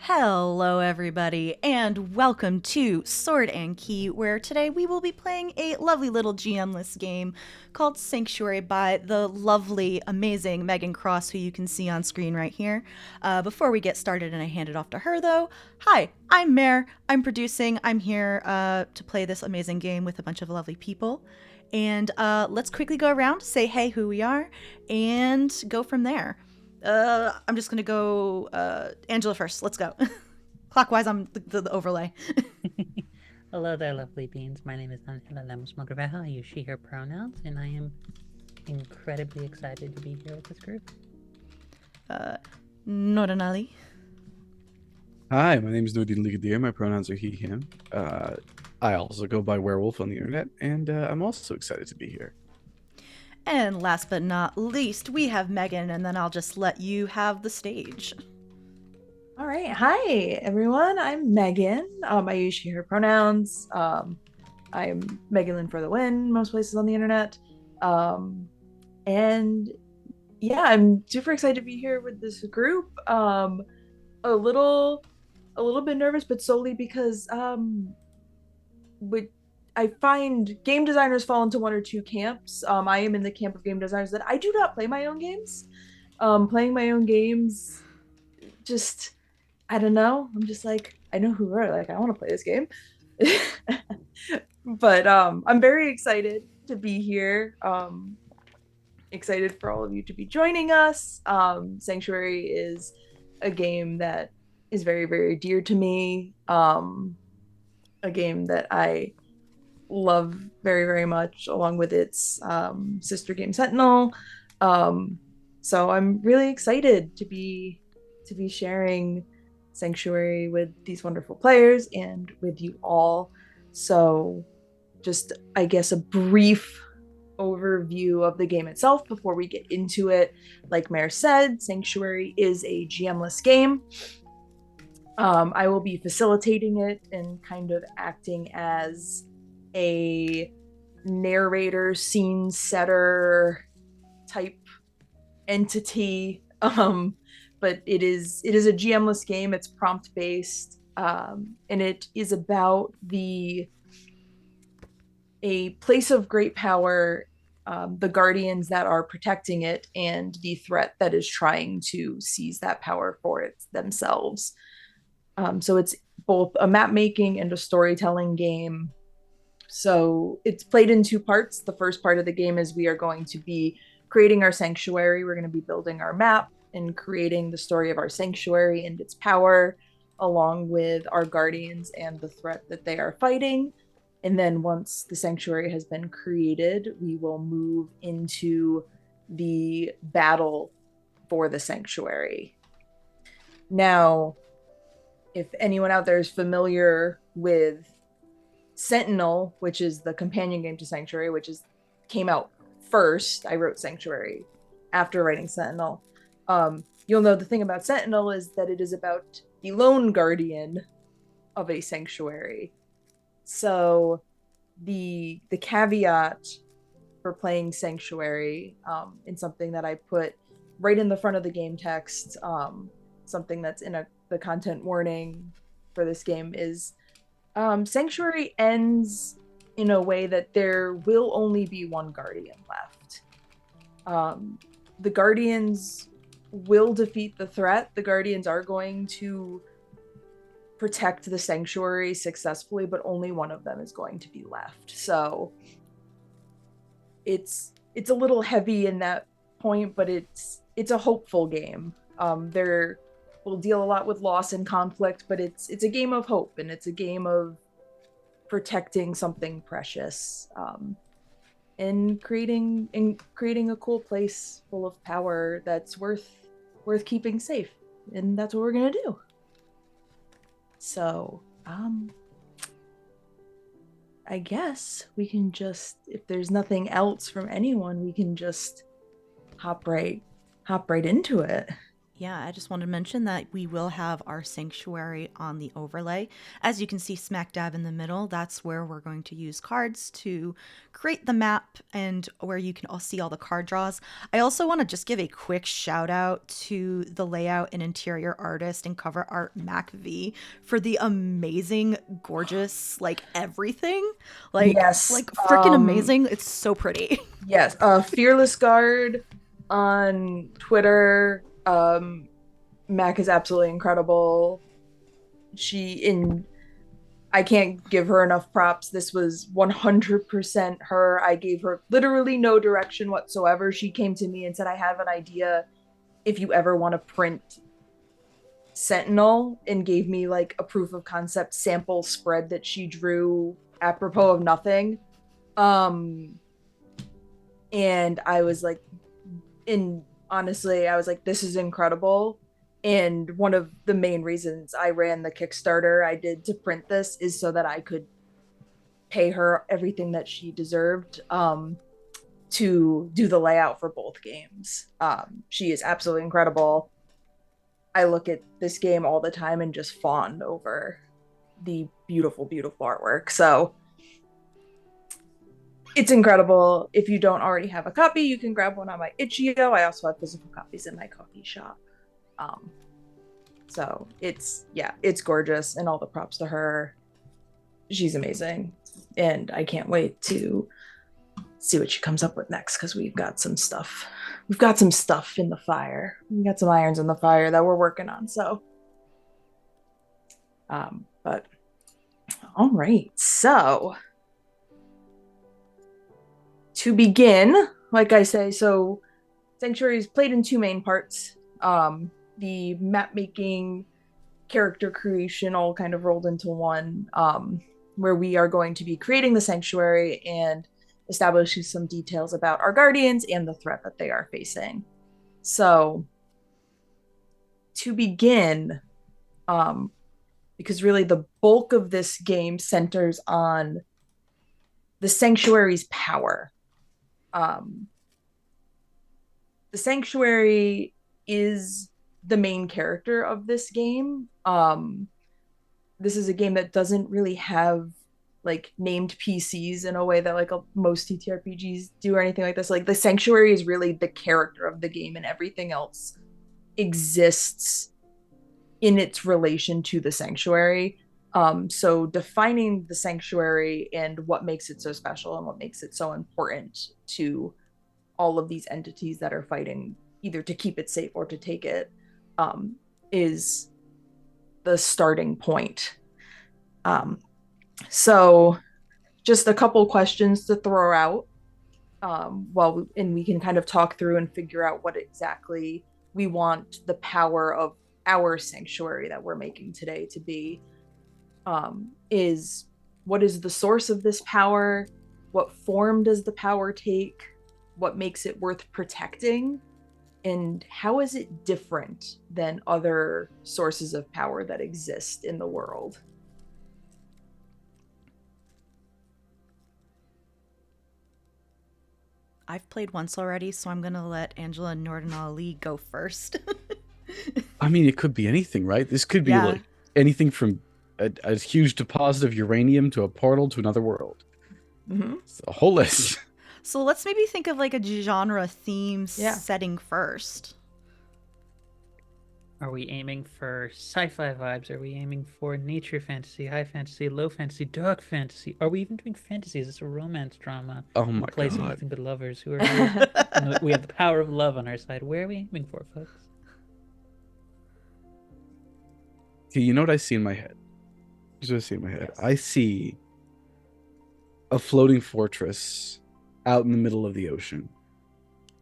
Hello, everybody, and welcome to Sword and Key, where today we will be playing a lovely little GM-less game called Sanctuary by the lovely, amazing Megan Cross, who you can see on screen right here. Before we get started and I hand it off to her, though, hi, I'm Mare. I'm producing. I'm here to play this amazing game with a bunch of lovely people. And let's quickly go around, say hey, who we are, and go from there. I'm just gonna go Angela first. Let's go. Clockwise on the overlay. Hello there, lovely beings. My name is Angela Lemos Mograveja. I use she, her pronouns, and I am incredibly excited to be here with this group. Noordin Ali. Hi, my name is Noordin Ali. My pronouns are he, him. I also go by werewolf on the internet, and I'm also excited to be here. And last but not least, we have Megan, and then I'll just let you have the stage. All right. Hi, everyone. I'm Megan. I use she, her pronouns. I'm Megan Lynn for the win, most places on the internet. And yeah, I'm super excited to be here with this group. A little bit nervous, but solely because I find game designers fall into one or two camps. I am in the camp of game designers that I do not play my own games. Playing my own games, just I don't know. I'm just like I know who are like I want to play this game, but I'm very excited to be here. Excited for all of you to be joining us. Sanctuary is a game that is very very dear to me. A game that I love very very much along with its sister game Sentinel. So I'm really excited to be sharing Sanctuary with these wonderful players and with you all. So just I guess a brief overview of the game itself before we get into it. Like Mare said, Sanctuary is a GM-less game. I will be facilitating it and kind of acting as a narrator, scene setter type entity. But it is a GM-less game. It's prompt based, and it is about a place of great power, the guardians that are protecting it, and the threat that is trying to seize that power for it themselves. So it's both a map making and a storytelling game. So it's played in two parts. The first part of the game is we are going to be creating our sanctuary. We're going to be building our map and creating the story of our sanctuary and its power, along with our guardians and the threat that they are fighting. And then once the sanctuary has been created, we will move into the battle for the sanctuary. Now, if anyone out there is familiar with Sentinel, which is the companion game to Sanctuary, came out first. I wrote Sanctuary after writing Sentinel. You'll know the thing about Sentinel is that it is about the lone guardian of a sanctuary. So the caveat for playing Sanctuary, in something that I put right in the front of the game text, something that's in the content warning for this game is Sanctuary ends in a way that there will only be one guardian left. The guardians will defeat the threat. The guardians are going to protect the sanctuary successfully, but only one of them is going to be left. So it's a little heavy in that point, but it's a hopeful game. There will deal a lot with loss and conflict, but it's a game of hope, and it's a game of protecting something precious, and creating a cool place full of power that's worth keeping safe. And that's what we're gonna do. So I guess we can just, if there's nothing else from anyone, we can just hop right into it. Yeah, I just wanted to mention that we will have our sanctuary on the overlay. As you can see, smack dab in the middle, that's where we're going to use cards to create the map and where you can all see all the card draws. I also want to just give a quick shout out to the layout and interior artist and cover art Mac V for the amazing, gorgeous, like everything. Yes. Like freaking amazing. It's so pretty. Yes. Fearless Guard on Twitter. Mac is absolutely incredible. I can't give her enough props. This was 100% her. I gave her literally no direction whatsoever. She came to me and said, I have an idea if you ever want to print Sentinel, and gave me like a proof of concept sample spread that she drew apropos of nothing. And I was like, honestly, I was like, this is incredible. And one of the main reasons I ran the Kickstarter I did to print this is so that I could pay her everything that she deserved to do the layout for both games. She is absolutely incredible. I look at this game all the time and just fawn over the beautiful, beautiful artwork. So it's incredible. If you don't already have a copy, you can grab one on my itch.io. I also have physical copies in my coffee shop. So it's gorgeous, and all the props to her. She's amazing, and I can't wait to see what she comes up with next, because we've got some stuff in the fire. We got some irons in the fire that we're working on. So but all right, so to begin, like I say, so Sanctuary is played in two main parts. The map making, character creation, all kind of rolled into one, where we are going to be creating the Sanctuary and establishing some details about our guardians and the threat that they are facing. So to begin, because really the bulk of this game centers on the Sanctuary's power. The Sanctuary is the main character of this game. This is a game that doesn't really have like named PCs in a way that like most TTRPGs do or anything like this. Like the Sanctuary is really the character of the game, and everything else exists in its relation to the Sanctuary. So defining the Sanctuary and what makes it so special and what makes it so important to all of these entities that are fighting either to keep it safe or to take it, is the starting point. So just a couple questions to throw out, and we can kind of talk through and figure out what exactly we want the power of our Sanctuary that we're making today to be. Is what is the source of this power? What form does the power take? What makes it worth protecting? And how is it different than other sources of power that exist in the world? I've played once already, so I'm going to let Angela and Noordin Ali go first. I mean, it could be anything, right? This could be Yeah. like anything from a huge deposit of uranium to a portal to another world. Mm-hmm. It's a whole list. So let's maybe think of like a genre theme Yeah. setting first. Are we aiming for sci-fi vibes? Are we aiming for nature fantasy, high fantasy, low fantasy, dark fantasy? Are we even doing fantasy? Is this a romance drama? Oh my Replacing god. nothing but lovers who are here. And we have the power of love on our side. Where are we aiming for, folks? Okay, you know what I see in my head? Here's what I see in my head. I see a floating fortress out in the middle of the ocean.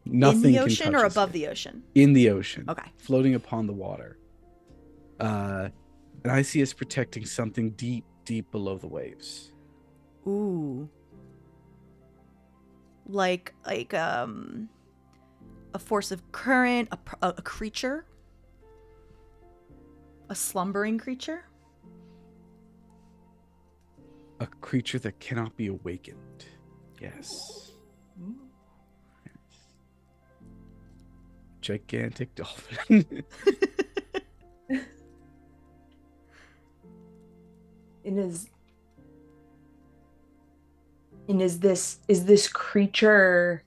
Nothing In the can ocean touch or us above here. the ocean? In the ocean. Okay. Floating upon the water. And I see us protecting something deep, deep below the waves. Ooh. Like a force of current, a creature? A slumbering creature? A creature that cannot be awakened. Yes. gigantic dolphin. Is this creature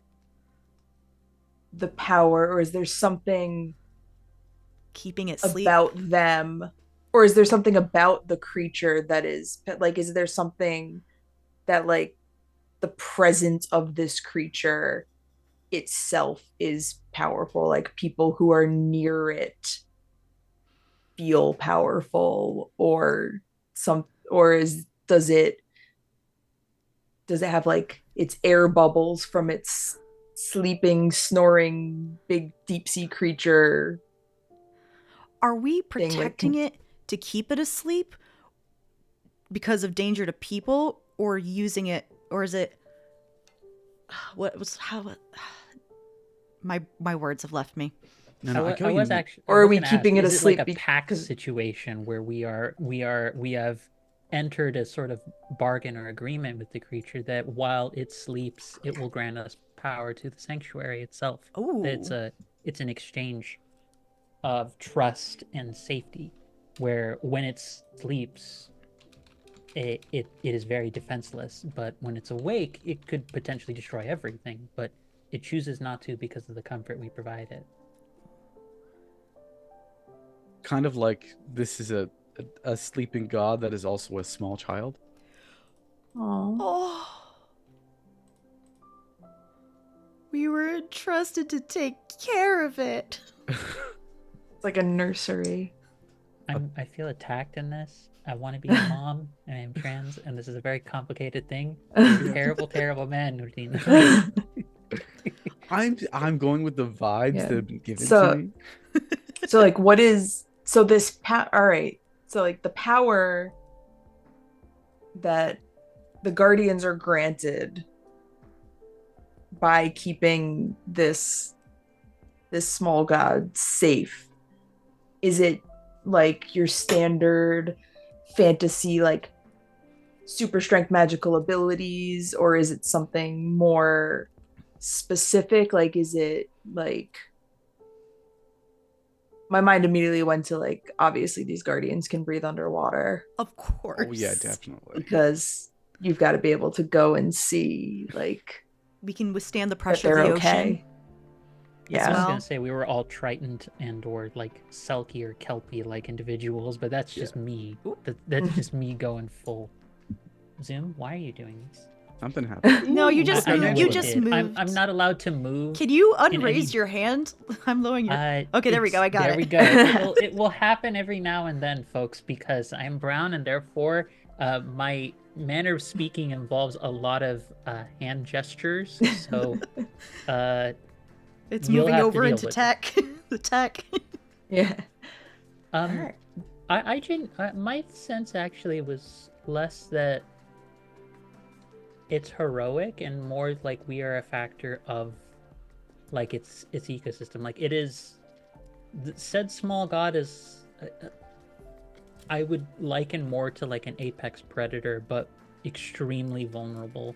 the power, or is there something Keeping it sleep. about them, or is there something about the creature that is like, is there something that like the presence of this creature itself is powerful, like people who are near it feel powerful, or some, or is does it have like its air bubbles from its sleeping, snoring, big deep sea creature? Are we Thing, like, protecting it to keep it asleep because of danger to people, or using it, or is it what was how my words have left me. No, I get I what you was mean. actually. Or I are was we gonna keeping ask, it is asleep it like a pact because- situation where we have entered a sort of bargain or agreement with the creature that while it sleeps, it will grant us power to the sanctuary itself. Ooh. It's an exchange of trust and safety, where when it sleeps, it is very defenseless, but when it's awake, it could potentially destroy everything, but it chooses not to because of the comfort we provide it. Kind of like this is a sleeping god that is also a small child. Oh. We were entrusted to take care of it. It's like a nursery. I feel attacked in this. I want to be a mom, and I am trans, and this is a very complicated thing. You're a terrible, terrible man, Noordin. I'm going with the vibes Yeah. that have been given So- to me. So like, what is, so this all right, so like the power that the guardians are granted by keeping this small god safe, is it like your standard fantasy, like super strength magical abilities, or is it something more specific? Like, is it like, my mind immediately went to like, obviously these guardians can breathe underwater Of course. Oh yeah, definitely. because you've got to be able to go and see like We can withstand the that pressure of they're the okay. ocean. Yeah. I was well. gonna say we were all Tritoned and or like Selkie or Kelpie like individuals, but that's just me. That's just me going full. Zoom, why are you doing this? Something happened. No, you Ooh, just I moved. know You it just did. moved. I'm not allowed to move. Can you in unraise any- your hand? I'm lowering your. Okay, there we it's- go. I got there it. we go. It will happen every now and then, folks, because I'm brown and therefore my manner of speaking involves a lot of hand gestures. So It's you'll moving have to over deal into with it. tech. The tech. Yeah. Um, I didn't. My sense actually was less that it's heroic and more like we are a factor of like its ecosystem. Like it is. Said small god is. I would liken more to like an apex predator, but extremely vulnerable.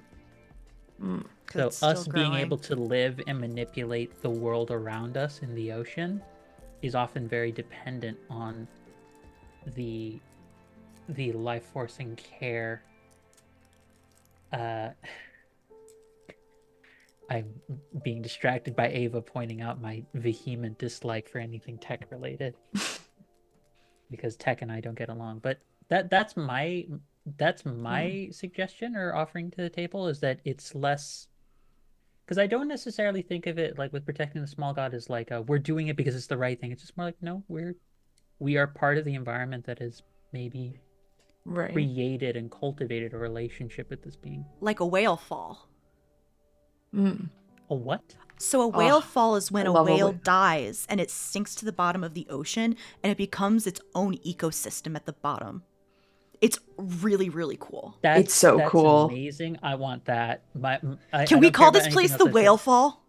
Mm. So It's still us being growing. able to live and manipulate the world around us in the ocean is often very dependent on the life force and care. I'm being distracted by Ava pointing out my vehement dislike for anything tech related because tech and I don't get along. But that's my suggestion or offering to the table is that it's less, because I don't necessarily think of it like with protecting the small god as like we're doing it because it's the right thing. It's just more like, no, we are part of the environment that has maybe Right. created and cultivated a relationship with this being. Like a whale fall. Mm. A what? So a whale Oh, fall is when I a love a whale whale. dies and it sinks to the bottom of the ocean and it becomes its own ecosystem at the bottom. It's really, really cool. It's so that's cool. amazing. I want that. Can we call this place the whale fall?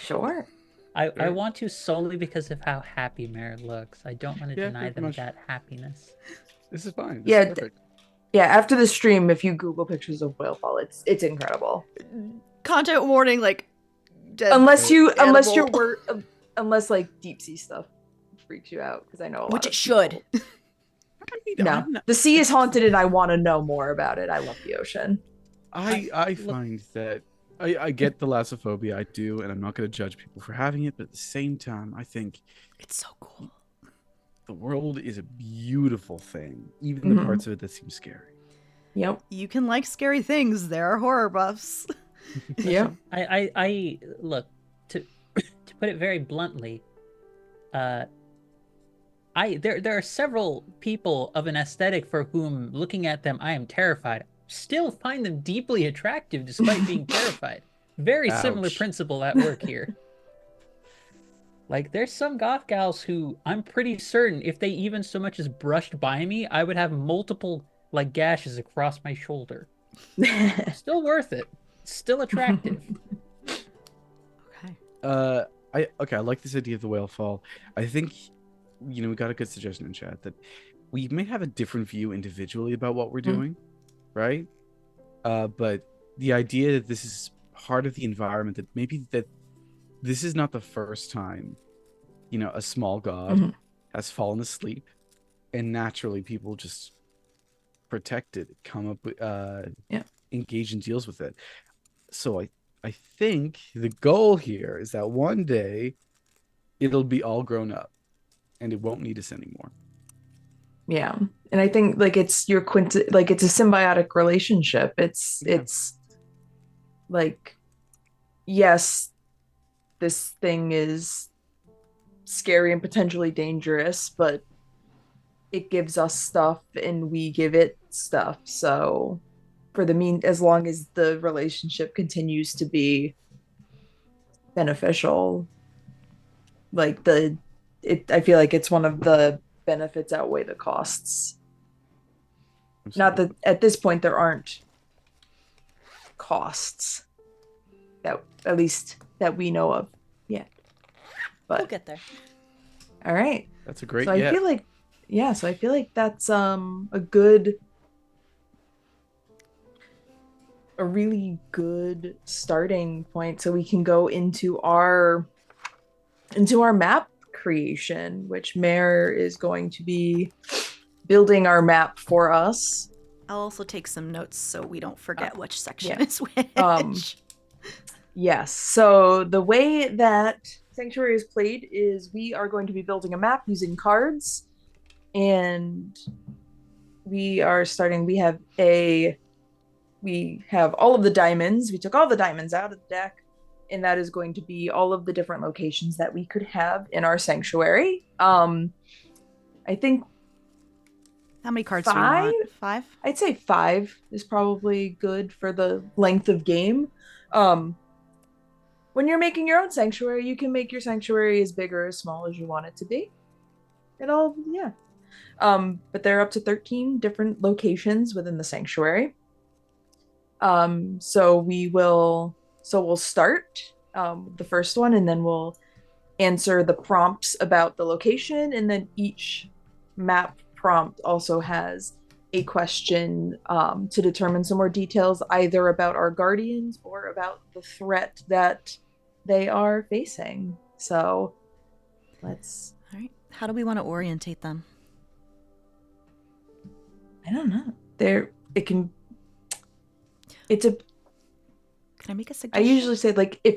Sure. I Sure. want to solely because of how happy Mare looks. I don't want to Yeah, deny pretty them much. that happiness. This is fine. This Yeah, is perfect. Yeah, after the stream, if you Google pictures of whale fall, it's incredible. Content warning, like, unless animal. unless like deep sea stuff freaks you out, because I know a lot Which of it should. people- I mean, No, I'm not- the sea is haunted, and I want to know more about it. I love the ocean. I find that I get thalassophobia, I do, and I'm not going to judge people for having it, but at the same time, I think It's so cool. the world is a beautiful thing, even the Mhm. parts of it that seem scary. Yep. You can like scary things. There are horror buffs. Yep. I look, to to put it very bluntly, there are several people of an aesthetic for whom looking at them I am terrified. Still find them deeply attractive despite being terrified. Very similar Ouch. principle at work here. Like, there's some goth gals who I'm pretty certain if they even so much as brushed by me, I would have multiple like gashes across my shoulder. Still worth it. Still attractive. Okay. I like this idea of the whale fall. I think, we got a good suggestion in chat that we may have a different view individually about what we're doing, right? But the idea that this is part of the environment, that maybe that this is not the first time, a small god has fallen asleep, and naturally people just protect it, come up with, engage in deals with it. So I think the goal here is that one day it'll be all grown up and it won't need us anymore. Yeah. And I think like it's your like it's a symbiotic relationship. It's like, yes, this thing is scary and potentially dangerous, but it gives us stuff and we give it stuff. So as long as the relationship continues to be beneficial, like I feel like it's one of the benefits outweigh the costs. Not that at this point there aren't costs that, at least that we know of yet. But We'll get there. all right. That's a great. So I feel like that's a really good starting point, so we can go into our map creation, which Mare is going to be building our map for us. I'll also take some notes so we don't forget which section yeah. is which. Yes. So the way that Sanctuary is played is we are going to be building a map using cards, and we are starting. We have all of the diamonds. We took all the diamonds out of the deck, and that is going to be all of the different locations that we could have in our sanctuary. I think How many cards do you want? 5? I'd say 5 is probably good for the length of game. When you're making your own sanctuary, you can make your sanctuary as big or as small as you want it to be. But there are up to 13 different locations within the sanctuary. So we'll start the first one, and then we'll answer the prompts about the location, and then each map prompt also has a question to determine some more details, either about our guardians or about the threat that they are facing. So let's... All right. How do we want to orientate them? I don't know. Can I make a I suggestion? usually say, like, if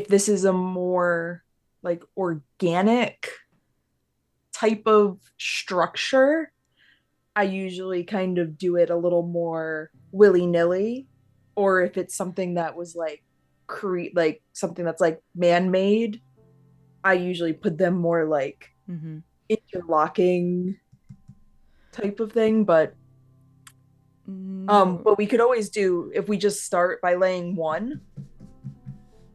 this is a more like organic type of structure, I usually kind of do it a little more willy-nilly. Or if it's something that was like something that's like man-made, I usually put them more like interlocking type of thing. But what we could always do, if we just start by laying one,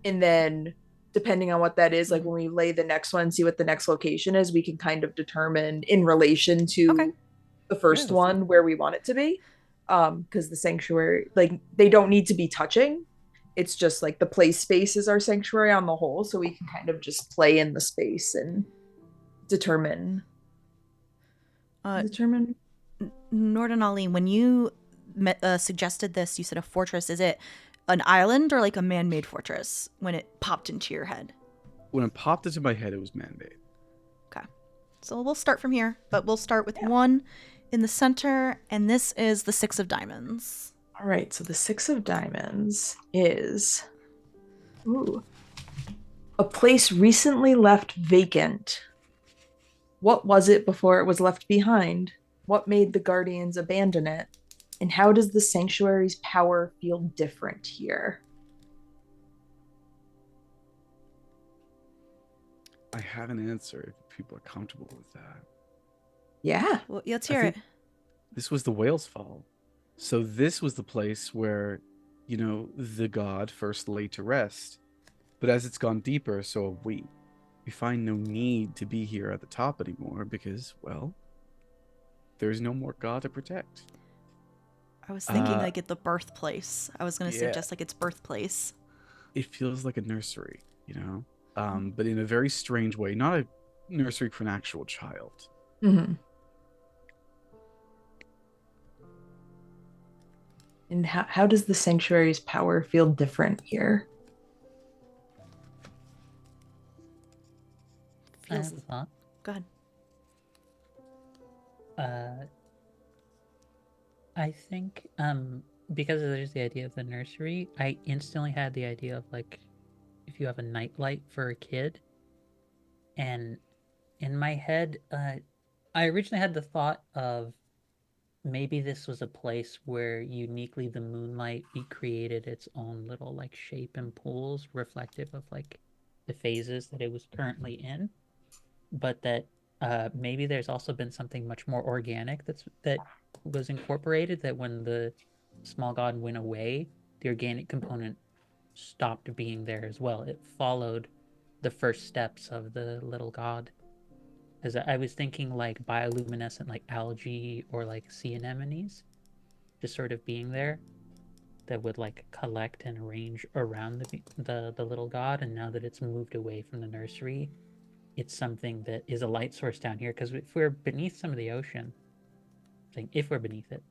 and then depending on what that is, like when we lay the next one, see what the next location is, we can kind of determine in relation to the first one where we want it to be. Because the sanctuary, like, they don't need to be touching. It's just like the play space is our sanctuary on the whole, so we can kind of just play in the space and determine. Noordin Ali, when you suggested this, you said a fortress. Is it an island or like a man-made fortress when it popped into your head? When it popped into my head, it was man-made. Okay. So we'll start from here, but we'll start with one in the center, and this is the 6 of diamonds. All right, so the 6 of diamonds is a place recently left vacant. What was it before it was left behind? What made the guardians abandon it? And how does the sanctuary's power feel different here? I have an answer if people are comfortable with that. Yeah. Well, let's hear it. This was the whale's fall. So this was the place where, the god first lay to rest. But as it's gone deeper, so have we. We find no need to be here at the top anymore because, well, there's no more god to protect. I was thinking like at the birthplace. I was going to Yeah. suggest like its birthplace. It feels like a nursery, but in a very strange way. Not a nursery for an actual child. Mm-hmm. And how does the sanctuary's power feel different here? I have a thought. Go ahead. I think because there's the idea of the nursery, I instantly had the idea of like if you have a nightlight for a kid. And in my head, I originally had the thought of maybe this was a place where uniquely the moonlight recreated its own little like shape and pools reflective of like the phases that it was currently in, but that maybe there's also been something much more organic that was incorporated, that when the small god went away, the organic component stopped being there as well. It followed the first steps of the little god. As I was thinking like bioluminescent like algae or like sea anemones just sort of being there that would like collect and arrange around the little god. And now that it's moved away from the nursery, it's something that is a light source down here, because if we're beneath some of the ocean, if we're beneath it,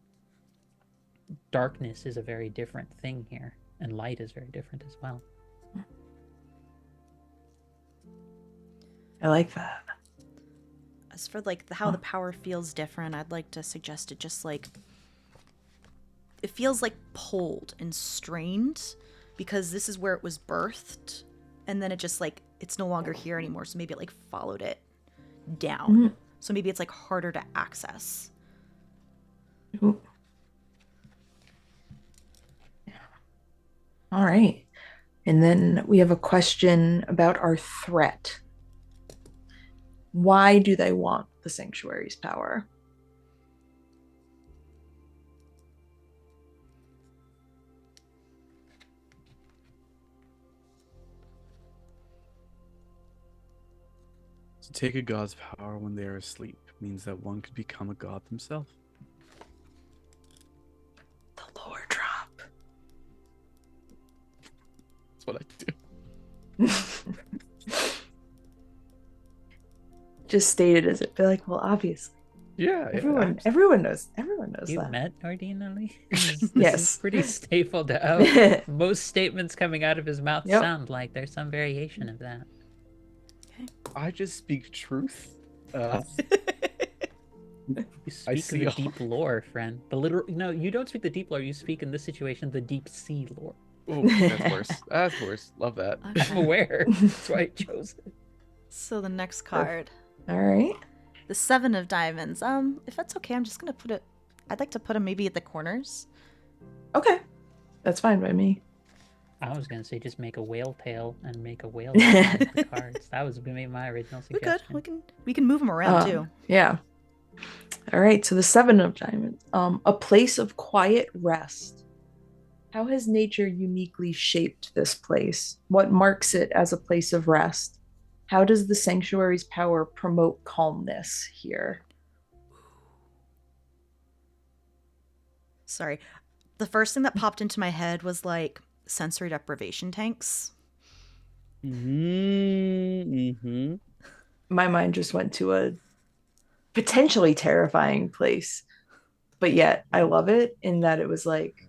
darkness is a very different thing here, and light is very different as well. I like that. As for like how the power feels different, I'd like to suggest it just like it feels like pulled and strained because this is where it was birthed, and then it just like it's no longer here anymore, so maybe it like followed it down. So maybe it's like harder to access. Ooh. All right. And then we have a question about our threat. Why do they want the sanctuary's power? To take a god's power when they are asleep means that one could become a god themselves. The lore drop. That's what I do. Just stated as it. Be like, well, obviously. Yeah. Everyone knows You that. met Noordin Ali? This Yes. is pretty staple to how most statements coming out of his mouth sound like there's some variation of that. I just speak truth. You speak the deep lore, friend. No, you don't speak the deep lore. You speak in this situation the deep sea lore. Oh, that's worse. That's worse. Love that. Okay. I'm aware. That's why I chose it. So the next card, All right. the 7 of diamonds. If that's okay, I'm just gonna put it. I'd like to put them maybe at the corners. Okay. That's fine by me. I was gonna say just make a whale tail and make a whale tail with the cards. That was gonna be my original We suggestion. could. We can move them around too. Yeah. All right. So the 7 of diamonds. A place of quiet rest. How has nature uniquely shaped this place? What marks it as a place of rest? How does the sanctuary's power promote calmness here? Sorry. The first thing that popped into my head was like sensory deprivation tanks. Mm-hmm. My mind just went to a potentially terrifying place, but yet I love it in that it was like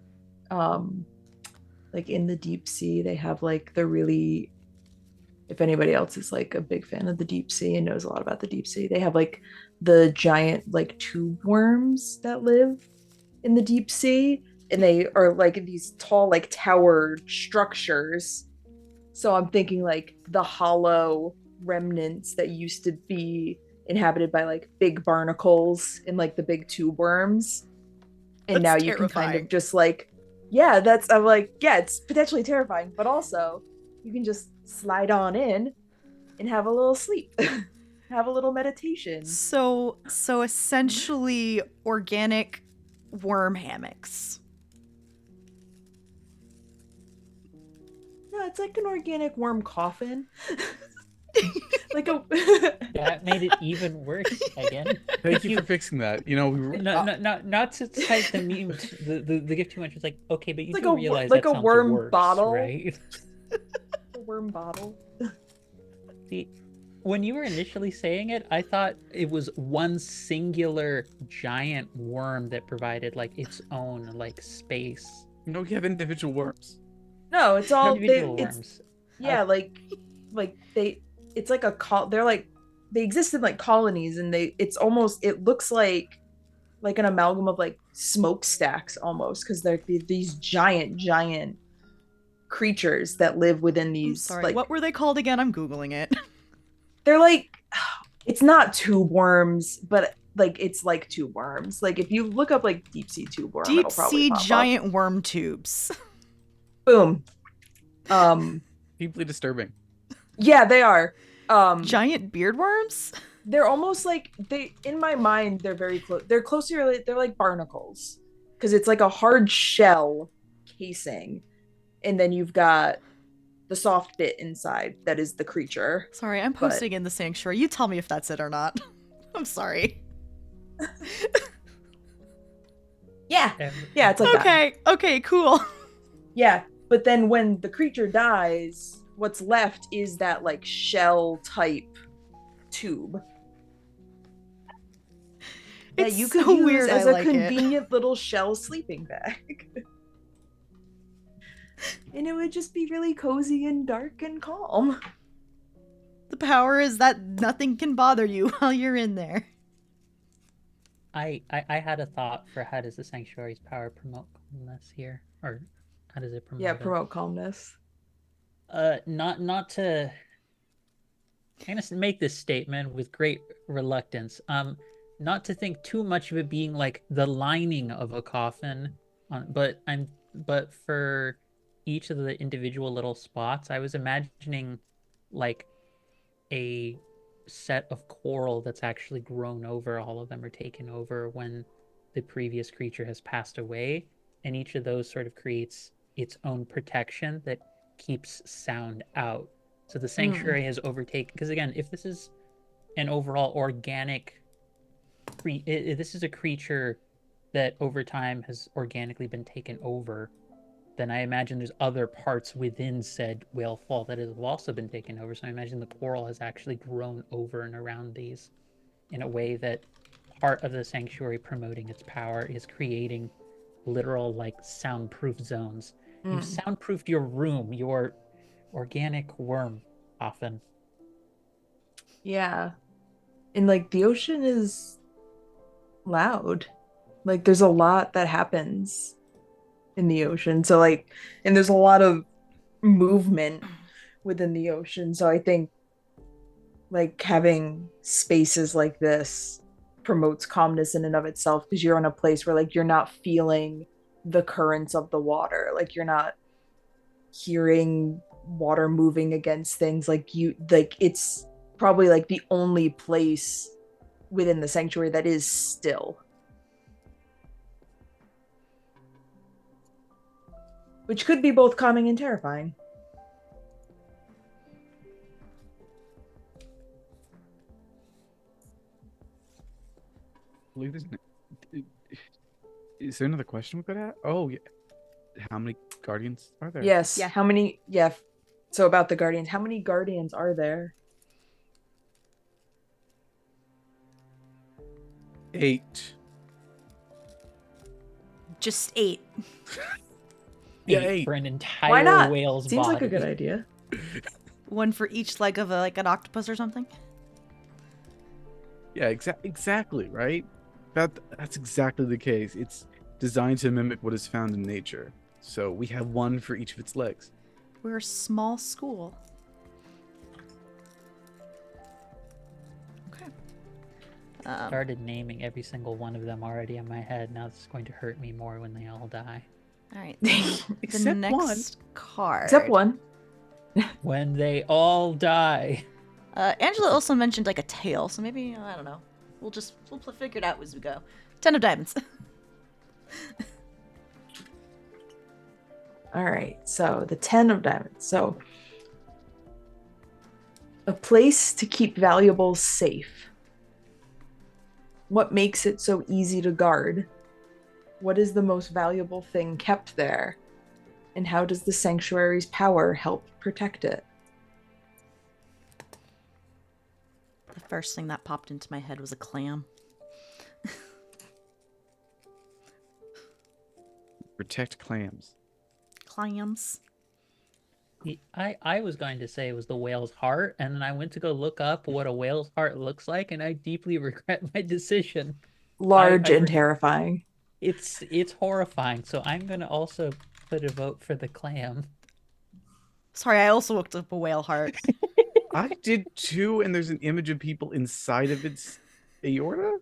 like in the deep sea, they have like the really, if anybody else is like a big fan of the deep sea and knows a lot about the deep sea, they have like the giant like tube worms that live in the deep sea, and they are like these tall like tower structures. So I'm thinking like the hollow remnants that used to be inhabited by like big barnacles and like the big tube worms. And That's now you can kind terrifying. of just like, yeah, that's, I'm like, yeah, it's potentially terrifying, but also you can just slide on in and have a little sleep, have a little meditation. So essentially organic worm hammocks. No, it's like an organic worm coffin. Like a That made it even worse again. Thank you You for fixing that. You know, we were, not to cite the meme, the gift too much. It's like, okay, but you like do a realize like that a sounds worm worse, bottle. right? A worm bottle. See, when you were initially saying it, I thought it was one singular giant worm that provided like its own like space. you know, you have individual worms. No, it's all Individual it's worms. yeah, like they it's like a they're like they exist in like colonies, and it's almost, it looks like an amalgam of like smokestacks almost, because they're these giant creatures that live within I'm these sorry. like, What were they called again? I'm googling it. they're like, it's not tube worms, but like it's like tube worms. Like if you look up like deep sea tube worm, Deep it'll probably sea pop up. giant worm tubes. Boom. Deeply disturbing. Yeah, they are. Giant beard worms? They're almost like, they, in my mind, they're very close. They're closer. They're like barnacles, because it's like a hard shell casing, and then you've got the soft bit inside that is the creature. Sorry, I'm posting in the sanctuary. You tell me if that's it or not. I'm sorry. Yeah, And yeah, it's like that. Okay, cool. Yeah, but then when the creature dies, what's left is that like shell type tube that It's you could so use weird. as I a like it. convenient little shell sleeping bag. And it would just be really cozy and dark and calm. The power is that nothing can bother you while you're in there. I had a thought for how does the sanctuary's power promote calmness here, or how does it promote Yeah, it? promote calmness. Not to. I'm gonna make this statement with great reluctance. Not to think too much of it being like the lining of a coffin, but for each of the individual little spots, I was imagining like a set of coral that's actually grown over all of them, or taken over when the previous creature has passed away, and each of those sort of creates its own protection that keeps sound out. So the sanctuary has overtaken, because again, if this is an overall organic this is a creature that over time has organically been taken over, then I imagine there's other parts within said whale fall that have also been taken over. So I imagine the coral has actually grown over and around these in a way that part of the sanctuary promoting its power is creating literal like soundproof zones. You've soundproofed your room, your organic worm often. Yeah. And like the ocean is loud. Like there's a lot that happens in the ocean. So like, and there's a lot of movement within the ocean. So I think like having spaces like this promotes calmness in and of itself, because you're in a place where like you're not feeling the currents of the water. Like you're not hearing water moving against things. Like you, like it's probably like the only place within the sanctuary that is still, which could be both calming and terrifying. I believe is there another question we could ask? Oh, yeah. How many guardians are there? Yes. Yeah. How many? Yeah. So about the guardians, how many guardians are there? 8. Just 8. Yay. for an entire Why not? whale's Seems body. like a good idea. One for each leg of an octopus or something. Yeah, exactly, right? That's exactly the case. It's designed to mimic what is found in nature. So we have one for each of its legs. We're a small school. Okay. Started naming every single one of them already in my head. Now it's going to hurt me more when they all die. All right. The Except next one. card. Except one. When they all die. Angela also mentioned like a tail, so maybe I don't know. We'll figure it out as we go. 10 of diamonds. All right, so the 10 of diamonds. So a place to keep valuables safe. What makes it so easy to guard? What is the most valuable thing kept there? And how does the sanctuary's power help protect it? The first thing that popped into my head was a clam. Protect clams. Clams. I was going to say it was the whale's heart, and then I went to go look up what a whale's heart looks like, and I deeply regret my decision. Large and terrifying. It's horrifying, so I'm going to also put a vote for the clam. Sorry, I also looked up a whale heart. I did too, and there's an image of people inside of its aorta?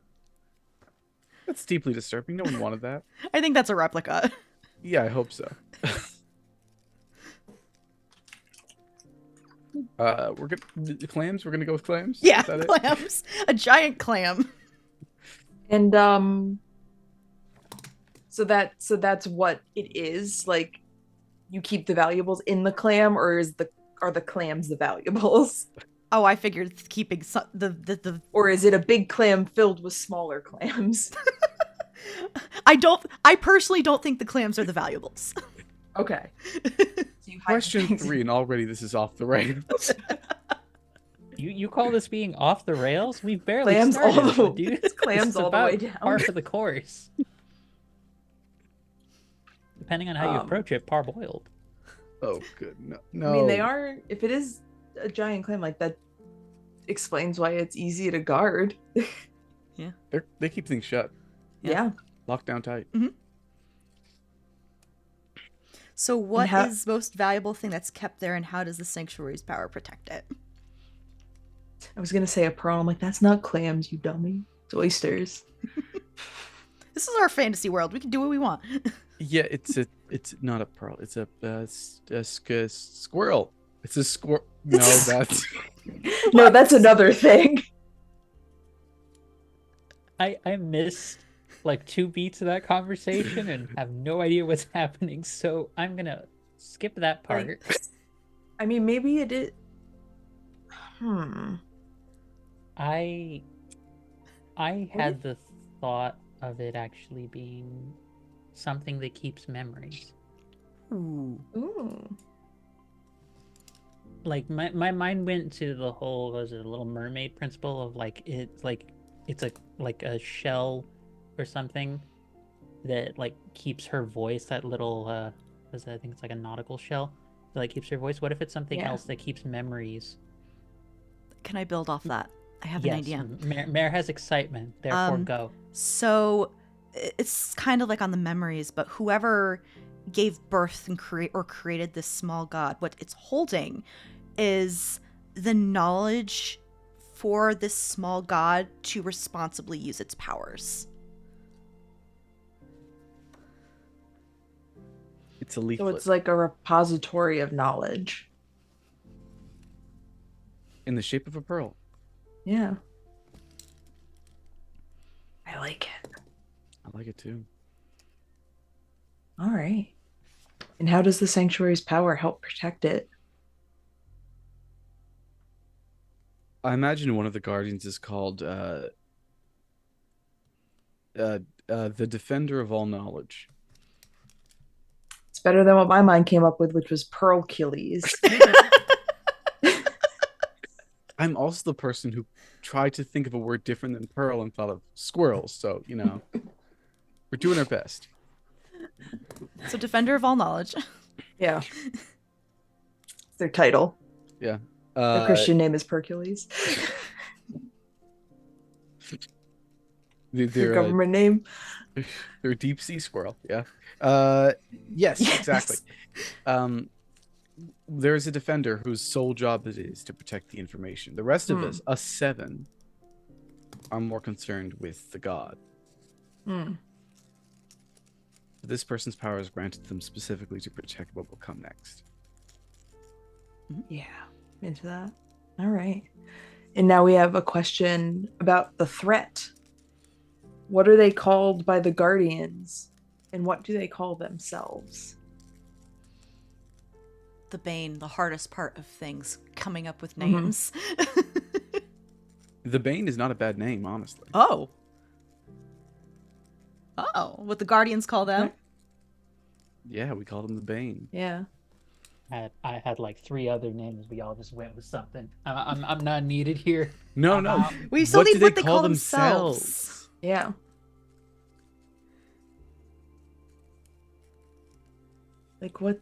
That's deeply disturbing. No one wanted that. I think that's a replica. Yeah, I hope so. We're gonna clams. We're gonna go with clams. Yeah, Is that it? clams. A giant clam. And so that's what it is. Like, you keep the valuables in the clam, or are the clams the valuables? Oh, I figured keeping the Or is it a big clam filled with smaller clams? I personally don't think the clams are the valuables. Okay. So you hide Question things. 3, and already this is off the rails. You call this being off the rails? We've barely Clams started, all the- dude. it's clams It's all the about way down. par for the course. Depending on how you approach it, parboiled. Oh, good. No. I mean, they are. If it is a giant clam, like that, explains why it's easy to guard. They keep things shut, Yeah. locked down tight. So what how- is most valuable thing that's kept there, and how does the sanctuary's power protect it? I was gonna say a pearl. I'm like, that's not clams, you dummy. It's oysters. This is our fantasy world. We can do what we want. Yeah, it's not a pearl. It's a squirrel. It's a squirrel. No, that's No, that's another thing. I missed like 2 beats of that conversation and have no idea what's happening, so I'm gonna skip that part. I mean, maybe it is. I had the thought of it actually being something that keeps memories. Ooh. Ooh. Like my mind went to the whole Little Mermaid principle of it's a shell or something that like keeps her voice, that little I think it's like a nautical shell that like keeps her voice. What if it's something else that keeps memories? Can I build off that? I have an idea. Mare has excitement, therefore go. So it's kind of like on the memories, but whoever gave birth and created this small god, what it's holding is the knowledge for this small god to responsibly use its powers. it's a leaflet So it's like a repository of knowledge. in the shape of a pearl. Yeah. I like it. I like it too. All right. And how does the sanctuary's power help protect it? I imagine one of the guardians is called the defender of all knowledge. It's better than what my mind came up with, which was Pearl Achilles. I'm also the person who tried to think of a word different than pearl and thought of squirrels. So, we're doing our best. So defender of all knowledge. Yeah. Their title. Yeah. Their Christian name is Percules. Their They're government name. they're a deep sea squirrel. Yeah. Yes, exactly. Yes. There's a defender whose sole job it is to protect the information. The rest of Mm. us 7, are more concerned with the god. Mm. This person's power is granted them specifically to protect what will come next. Yeah. Into that. All right. And now we have a question about the threat. What are they called by the Guardians? And what do they call themselves? The Bane, the hardest part of things, coming up with Mhm. names. The Bane is not a bad name, honestly. Oh. What the Guardians call them? Yeah, we call him the Bane. Yeah. I had like 3 other names. We all just went with something. I'm not needed here. No, I'm no. out. We still What need do what they call themselves? Yeah. Like what?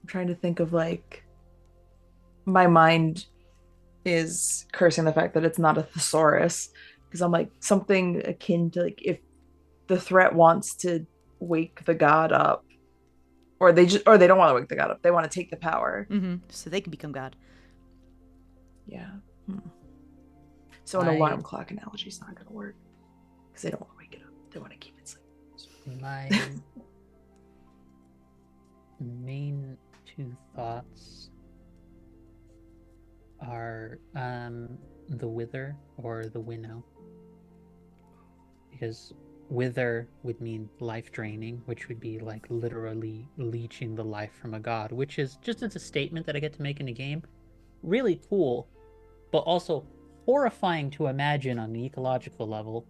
I'm trying to think of like my mind is cursing the fact that it's not a thesaurus because I'm like something akin to like if the threat wants to wake the god up or they don't want to wake the god up. They want to take the power. Mm-hmm. So they can become God. Yeah. So an alarm clock analogy is not going to work because they don't want to wake it up. They want to keep it sleeping. My main 2 thoughts are the Wither or the Winnow. Because Wither would mean life draining, which would be like literally leeching the life from a god, which is just as a statement that I get to make in a game. Really cool, but also horrifying to imagine on an ecological level.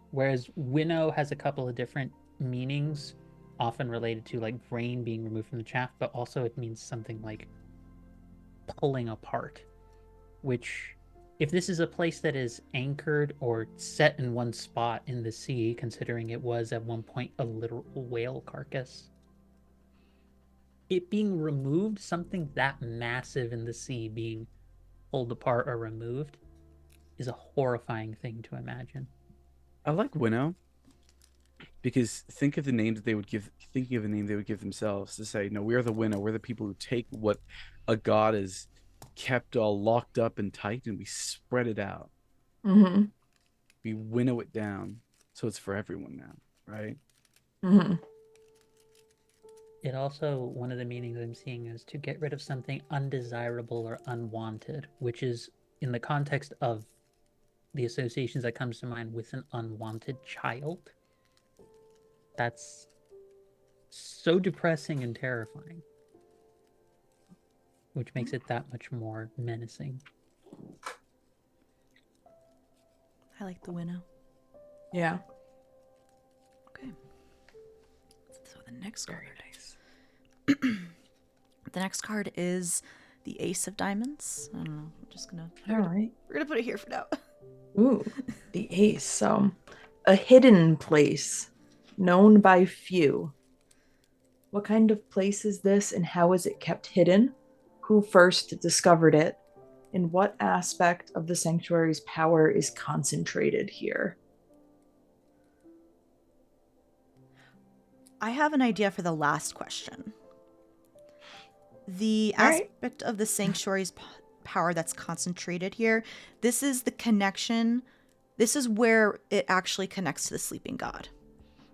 Whereas Winnow has a couple of different meanings, often related to like grain being removed from the chaff, but also it means something like pulling apart, which if this is a place that is anchored or set in one spot in the sea, considering it was at one point a literal whale carcass, it being removed, something that massive in the sea being pulled apart or removed, is a horrifying thing to imagine. I like Winnow because think of the name that they would give. Thinking of a name they would give themselves to say, "No, we're the Winnow. We're the people who take what a god is kept all locked up and tight, and we spread it out. Mm-hmm. We winnow it down, so it's for everyone now, right?" Mm-hmm. It also, one of the meanings I'm seeing is to get rid of something undesirable or unwanted, which is in the context of the associations that comes to mind with an unwanted child. That's so depressing and terrifying, which makes it that much more menacing. I like the Winnow. Yeah. Okay. So the next card. Nice. The next card is the Ace of Diamonds. I don't know. I'm just gonna. All right. We're gonna put it here for now. Ooh, the ace. A hidden place known by few. What kind of place is this and how is it kept hidden? Who first discovered it? And what aspect of the sanctuary's power is concentrated here? I have an idea for the last question. The All right. aspect of the sanctuary's power that's concentrated here, this is the connection. This is where it actually connects to the sleeping god.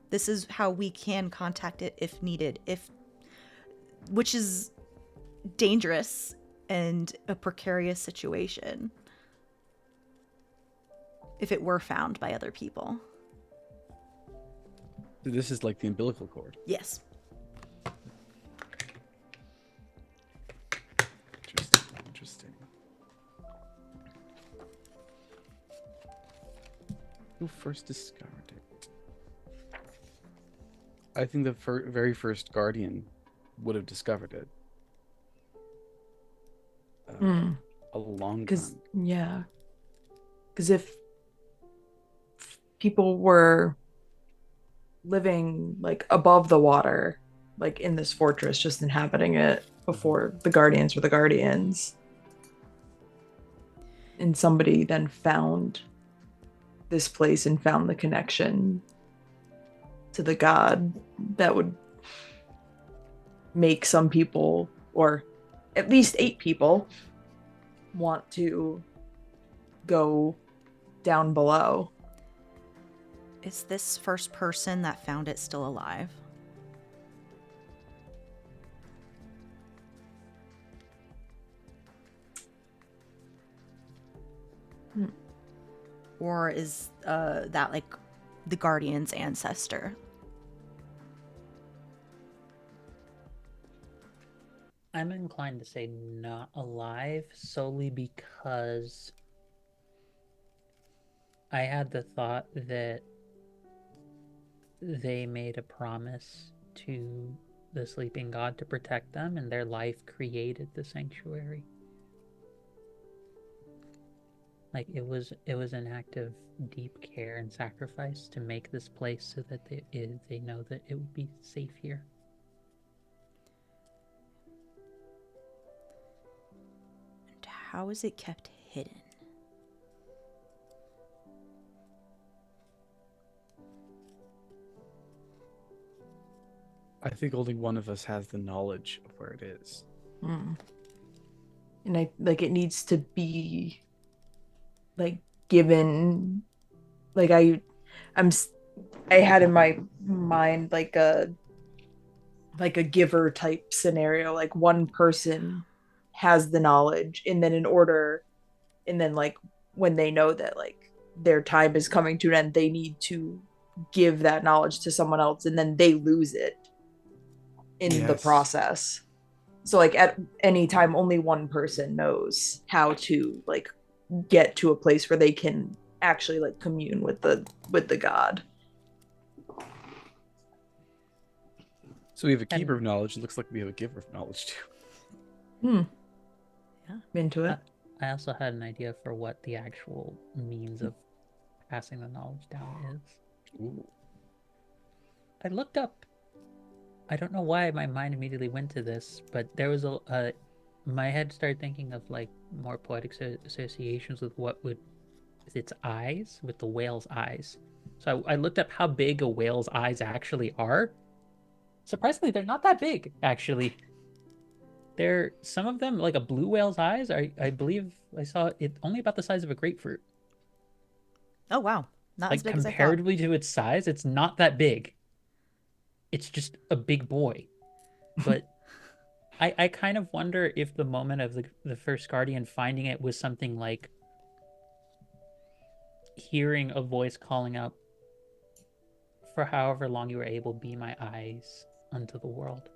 This is how we can contact it if needed, which is dangerous and a precarious situation if it were found by other people. So this is like the umbilical cord. Yes. Interesting. Who first discovered it? I think the very first guardian would have discovered it. A long time. Yeah. Because if people were living like above the water like in this fortress, just inhabiting it before the Guardians were the Guardians. And somebody then found this place and found the connection to the god that would make some people, or at least 8 people, want to go down below. Is this first person that found it still alive? Or is that like the Guardian's ancestor? I'm inclined to say not alive, solely because I had the thought that they made a promise to the sleeping god to protect them, and their life created the sanctuary. Like it was an act of deep care and sacrifice to make this place so that they know that it would be safe here. And how is it kept hidden? I think only one of us has the knowledge of where it is. And I like it needs to be like given, like I had in my mind like a giver type scenario, like one person has the knowledge, and then like when they know that like their time is coming to an end, they need to give that knowledge to someone else, and then they lose it in the process. So like at any time only one person knows how to like get to a place where they can actually like commune with the god. So we have a keeper of knowledge. It looks like we have a giver of knowledge too. Yeah, I'm into it. I also had an idea for what the actual means of passing the knowledge down is. Ooh. I looked up. I don't know why my mind immediately went to this, but there was my head started thinking of like more poetic associations with what would, with its eyes, with the whale's eyes. So I looked up how big a whale's eyes actually are. Surprisingly, they're not that big, actually. They're, some of them, like a blue whale's eyes, I believe I saw it only about the size of a grapefruit. Oh, wow. Not Like as big as I thought. comparatively to its size, it's not that big. It's just a big boy. But I kind of wonder if the moment of the first Guardian finding it was something like hearing a voice calling out, "For however long you were able, be my eyes unto the world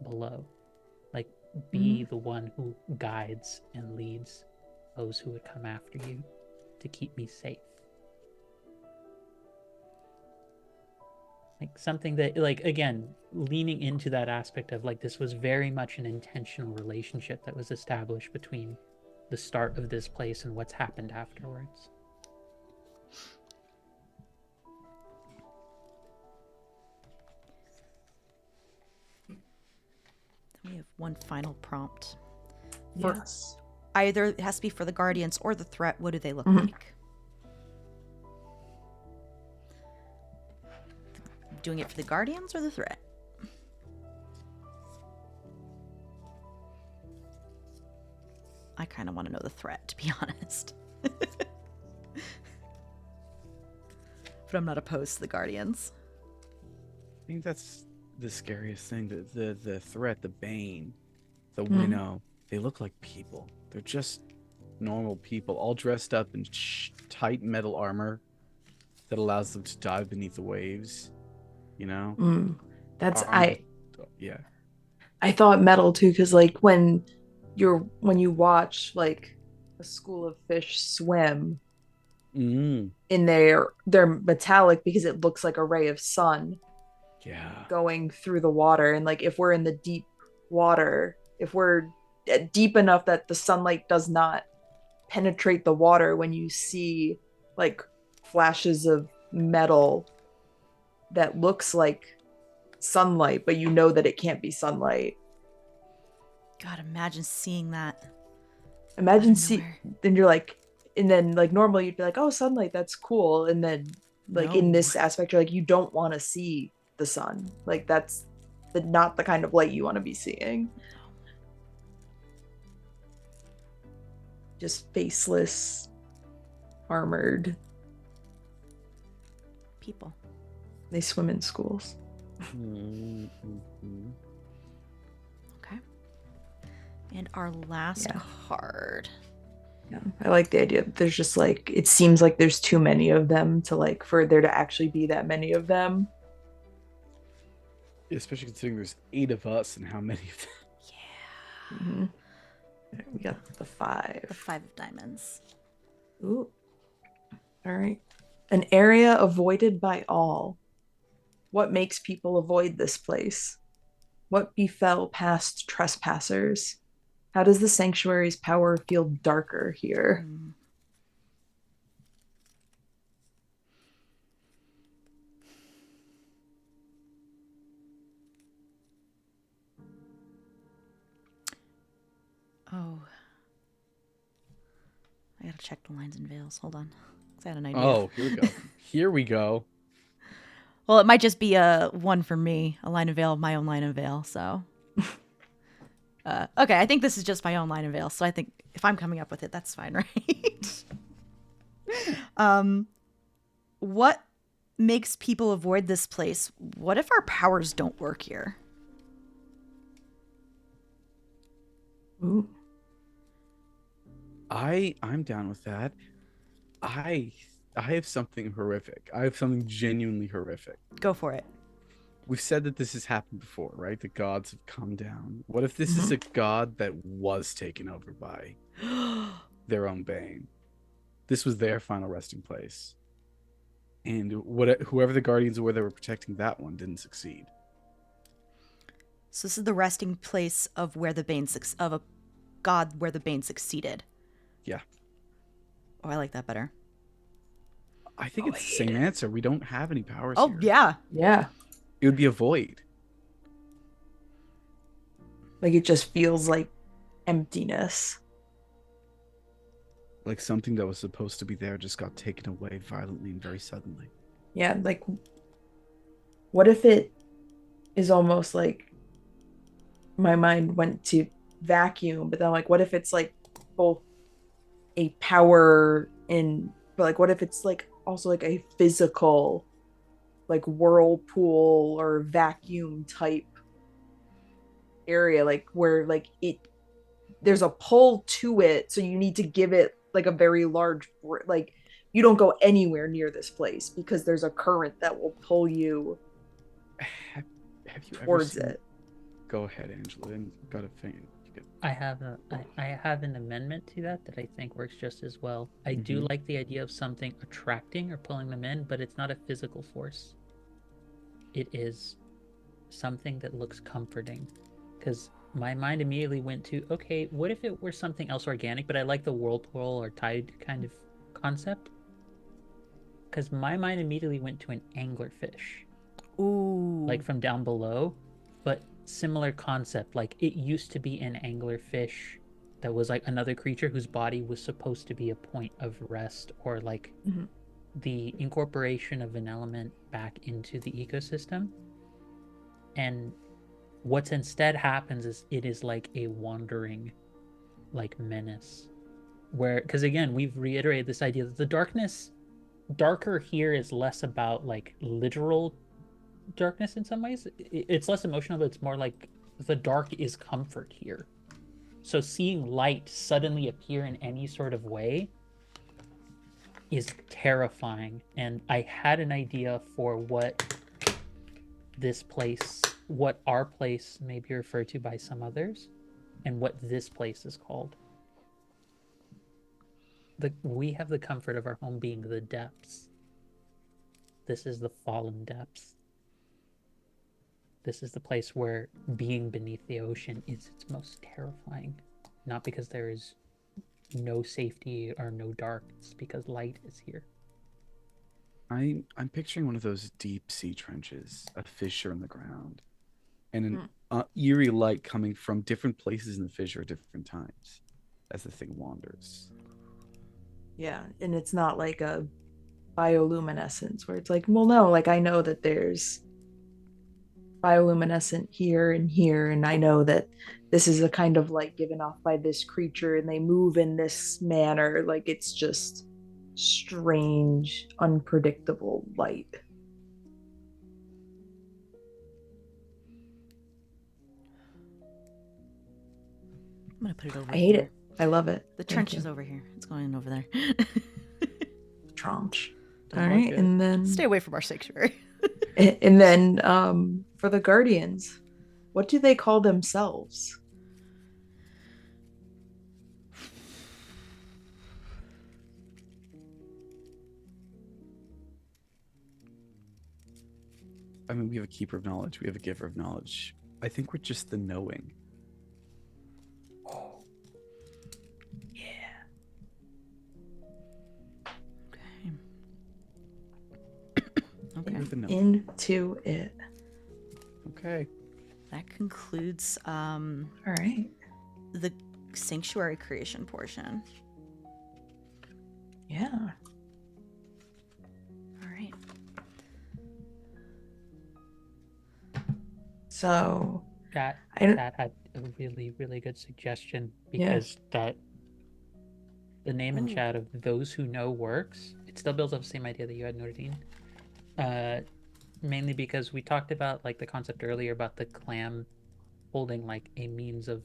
below." Like, be the one who guides and leads those who would come after you to keep me safe. Like something that, like, again, leaning into that aspect of like this was very much an intentional relationship that was established between the start of this place and what's happened afterwards. We have one final prompt. Yes. Either it has to be for the Guardians or the threat. What do they look like? Doing it for the Guardians or the threat? I kind of want to know the threat, to be honest. But I'm not opposed to the Guardians. I think that's the scariest thing. The threat, the Bane, the Winnow, they look like people. They're just normal people, all dressed up in tight metal armor that allows them to dive beneath the waves. You know? That's Yeah. I thought metal too, because like when you watch like a school of fish swim, in they're metallic because it looks like a ray of sun going through the water. And like if we're in the deep water, if we're deep enough that the sunlight does not penetrate the water, when you see like flashes of metal that looks like sunlight, but you know that it can't be sunlight. God, imagine seeing that. Imagine Out of see nowhere. then you're like, and then like normally you'd be like, oh, sunlight, that's cool. And then like in No. this aspect, you're like, you don't want to see the sun. Like that's not the kind of light you want to be seeing. Just faceless, armored. People. They swim in schools. Mhm. Okay. And our last Yeah. card. Yeah, I like the idea that there's just like, it seems like there's too many of them to like for there to actually be that many of them. Especially considering there's 8 of us and how many of them. Yeah. Mm-hmm. We got the The 5. 5 of diamonds. Ooh. All right. An area avoided by all. What makes people avoid this place? What befell past trespassers? How does the sanctuary's power feel darker here? Mm. Oh. I gotta check the lines and veils. Hold on. 'Cause I had an idea. Oh, here we go. Here we go. Well, it might just be a one for me, a line of veil, my own line of veil. So, okay, I think this is just my own line of veil. So I think if I'm coming up with it, that's fine, right? What makes people avoid this place? What if our powers don't work here? Ooh. I'm down with that. I have something horrific. I have something genuinely horrific. Go for it. We've said that this has happened before, right? The gods have come down. What if this is Mhm. a god that was taken over by their own bane? This was their final resting place. And whoever the guardians were that were protecting that one didn't succeed. So this is the resting place of where the bane of a god where the bane succeeded. Yeah. Oh, I like that better. I think it's the same answer. We don't have any powers Oh here. yeah. Yeah. It would be a void. Like it just feels like emptiness. Like something that was supposed to be there just got taken away violently and very suddenly. Yeah, like what if it is almost like my mind went to vacuum, but then like what if it's like both a power in but like what if it's like also like a physical like whirlpool or vacuum type area like where like it there's a pull to it, so you need to give it like a very large like you don't go anywhere near this place because there's a current that will pull you Have you ever towards seen... it. Go ahead, Angela. And got a thing. I have an amendment to that I think works just as well. I do like the idea of something attracting or pulling them in, but it's not a physical force. It is something that looks comforting. Because my mind immediately went to, okay, what if it were something else organic? But I like the whirlpool or tide kind of concept. Because my mind immediately went to an anglerfish. Ooh. Like from down below. But similar concept. Like it used to be an anglerfish that was like another creature whose body was supposed to be a point of rest or like the incorporation of an element back into the ecosystem. And what's instead happens is it is like a wandering like menace where, because again we've reiterated this idea that the darker here is less about like literal darkness in some ways. It's less emotional, but it's more like the dark is comfort here. So seeing light suddenly appear in any sort of way is terrifying. And I had an idea for what this place, what our place may be referred to by some others, and what this place is called. We have the comfort of our home being the depths. This is the fallen depths. This is the place where being beneath the ocean is its most terrifying. Not because there is no safety or no dark, it's because light is here. I'm picturing one of those deep sea trenches, a fissure in the ground, and an eerie light coming from different places in the fissure at different times as the thing wanders. Yeah, and it's not like a bioluminescence where it's like, well, no, like I know that there's bioluminescent here and here, and I know that this is a kind of light given off by this creature and they move in this manner. Like it's just strange, unpredictable light. I'm gonna put it over I hate here. it. I love it. The Thank trench you. is over here. It's going over there. Tranche. I All like right, it. and then Stay away from our sanctuary. and then for the guardians, what do they call themselves? I mean, we have a keeper of knowledge, we have a giver of knowledge. I think we're just the knowing. Okay. We're the knowing. Into it. Okay. That concludes All right. the sanctuary creation portion. Yeah. All right. So That I don't. that had a really, really good suggestion Yeah. because that the name and chat of those who know works. It still builds up the same idea that you had, Noordin. Mainly because we talked about like the concept earlier about the clam holding like a means of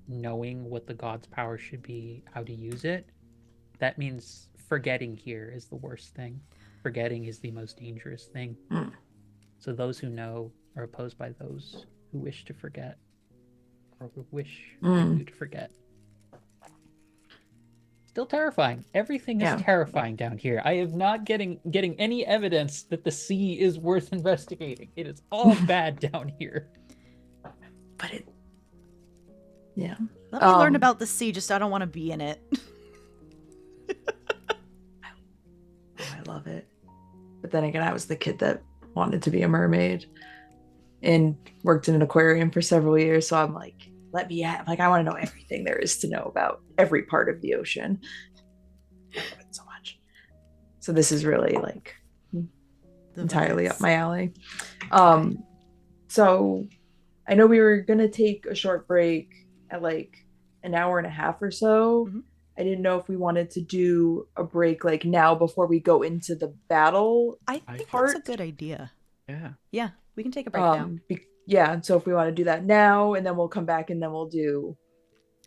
knowing what the god's power should be, how to use it. That means forgetting here is the worst thing. Forgetting is the most dangerous thing. Mm. So those who know are opposed by those who wish to forget or who wish for you to forget. Still terrifying. Everything is Yeah. terrifying down here. I am not getting any evidence that the sea is worth investigating. It is all bad down here. But it. Yeah. Let me learn about the sea, just I don't want to be in it. Oh, I love it. But then again, I was the kid that wanted to be a mermaid and worked in an aquarium for several years. So I'm like, let me have, like, I want to know everything there is to know about every part of the ocean. I love it so much. So this is really like entirely up my alley. So I know we were going to take a short break at like an hour and a half or so. Mhm. I didn't know if we wanted to do a break like now before we go into the battle. I think that's part. a good idea. Yeah. Yeah, we can take a break now. Yeah, so if we want to do that now, and then we'll come back and then we'll do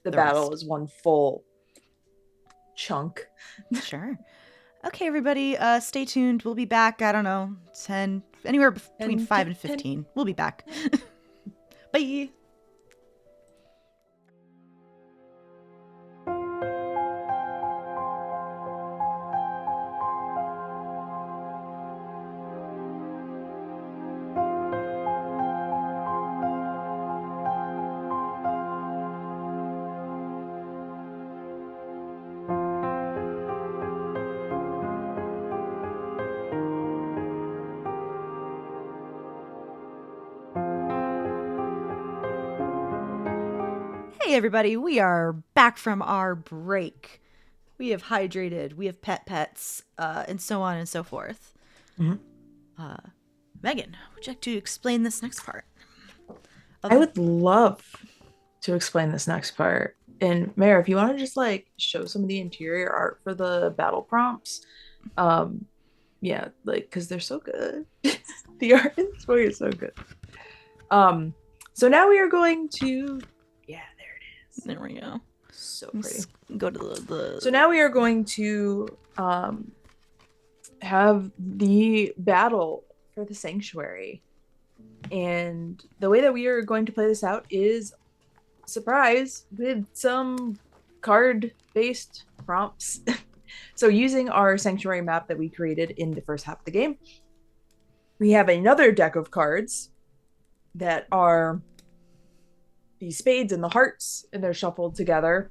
the battle rest. as one full chunk. Sure. Okay, everybody, stay tuned. We'll be back, I don't know, 10, anywhere between 10, 5 and 10. 15. We'll be back. Bye. Hey everybody, we are back from our break. We have hydrated, we have pets, and so on and so forth. Mhm. Megan, would you like to explain this next part? I would love to explain this next part. And Mare, if you want to just like show some of the interior art for the battle prompts, yeah, like because they're so good. The art in this book is so good. So now we are going to, yeah, there it is. There we go. So pretty. Let's go to the So now we are going to have the battle for the sanctuary. And the way that we are going to play this out is surprise with some card-based prompts. So using our sanctuary map that we created in the first half of the game, we have another deck of cards that are the spades and the hearts, and they're shuffled together.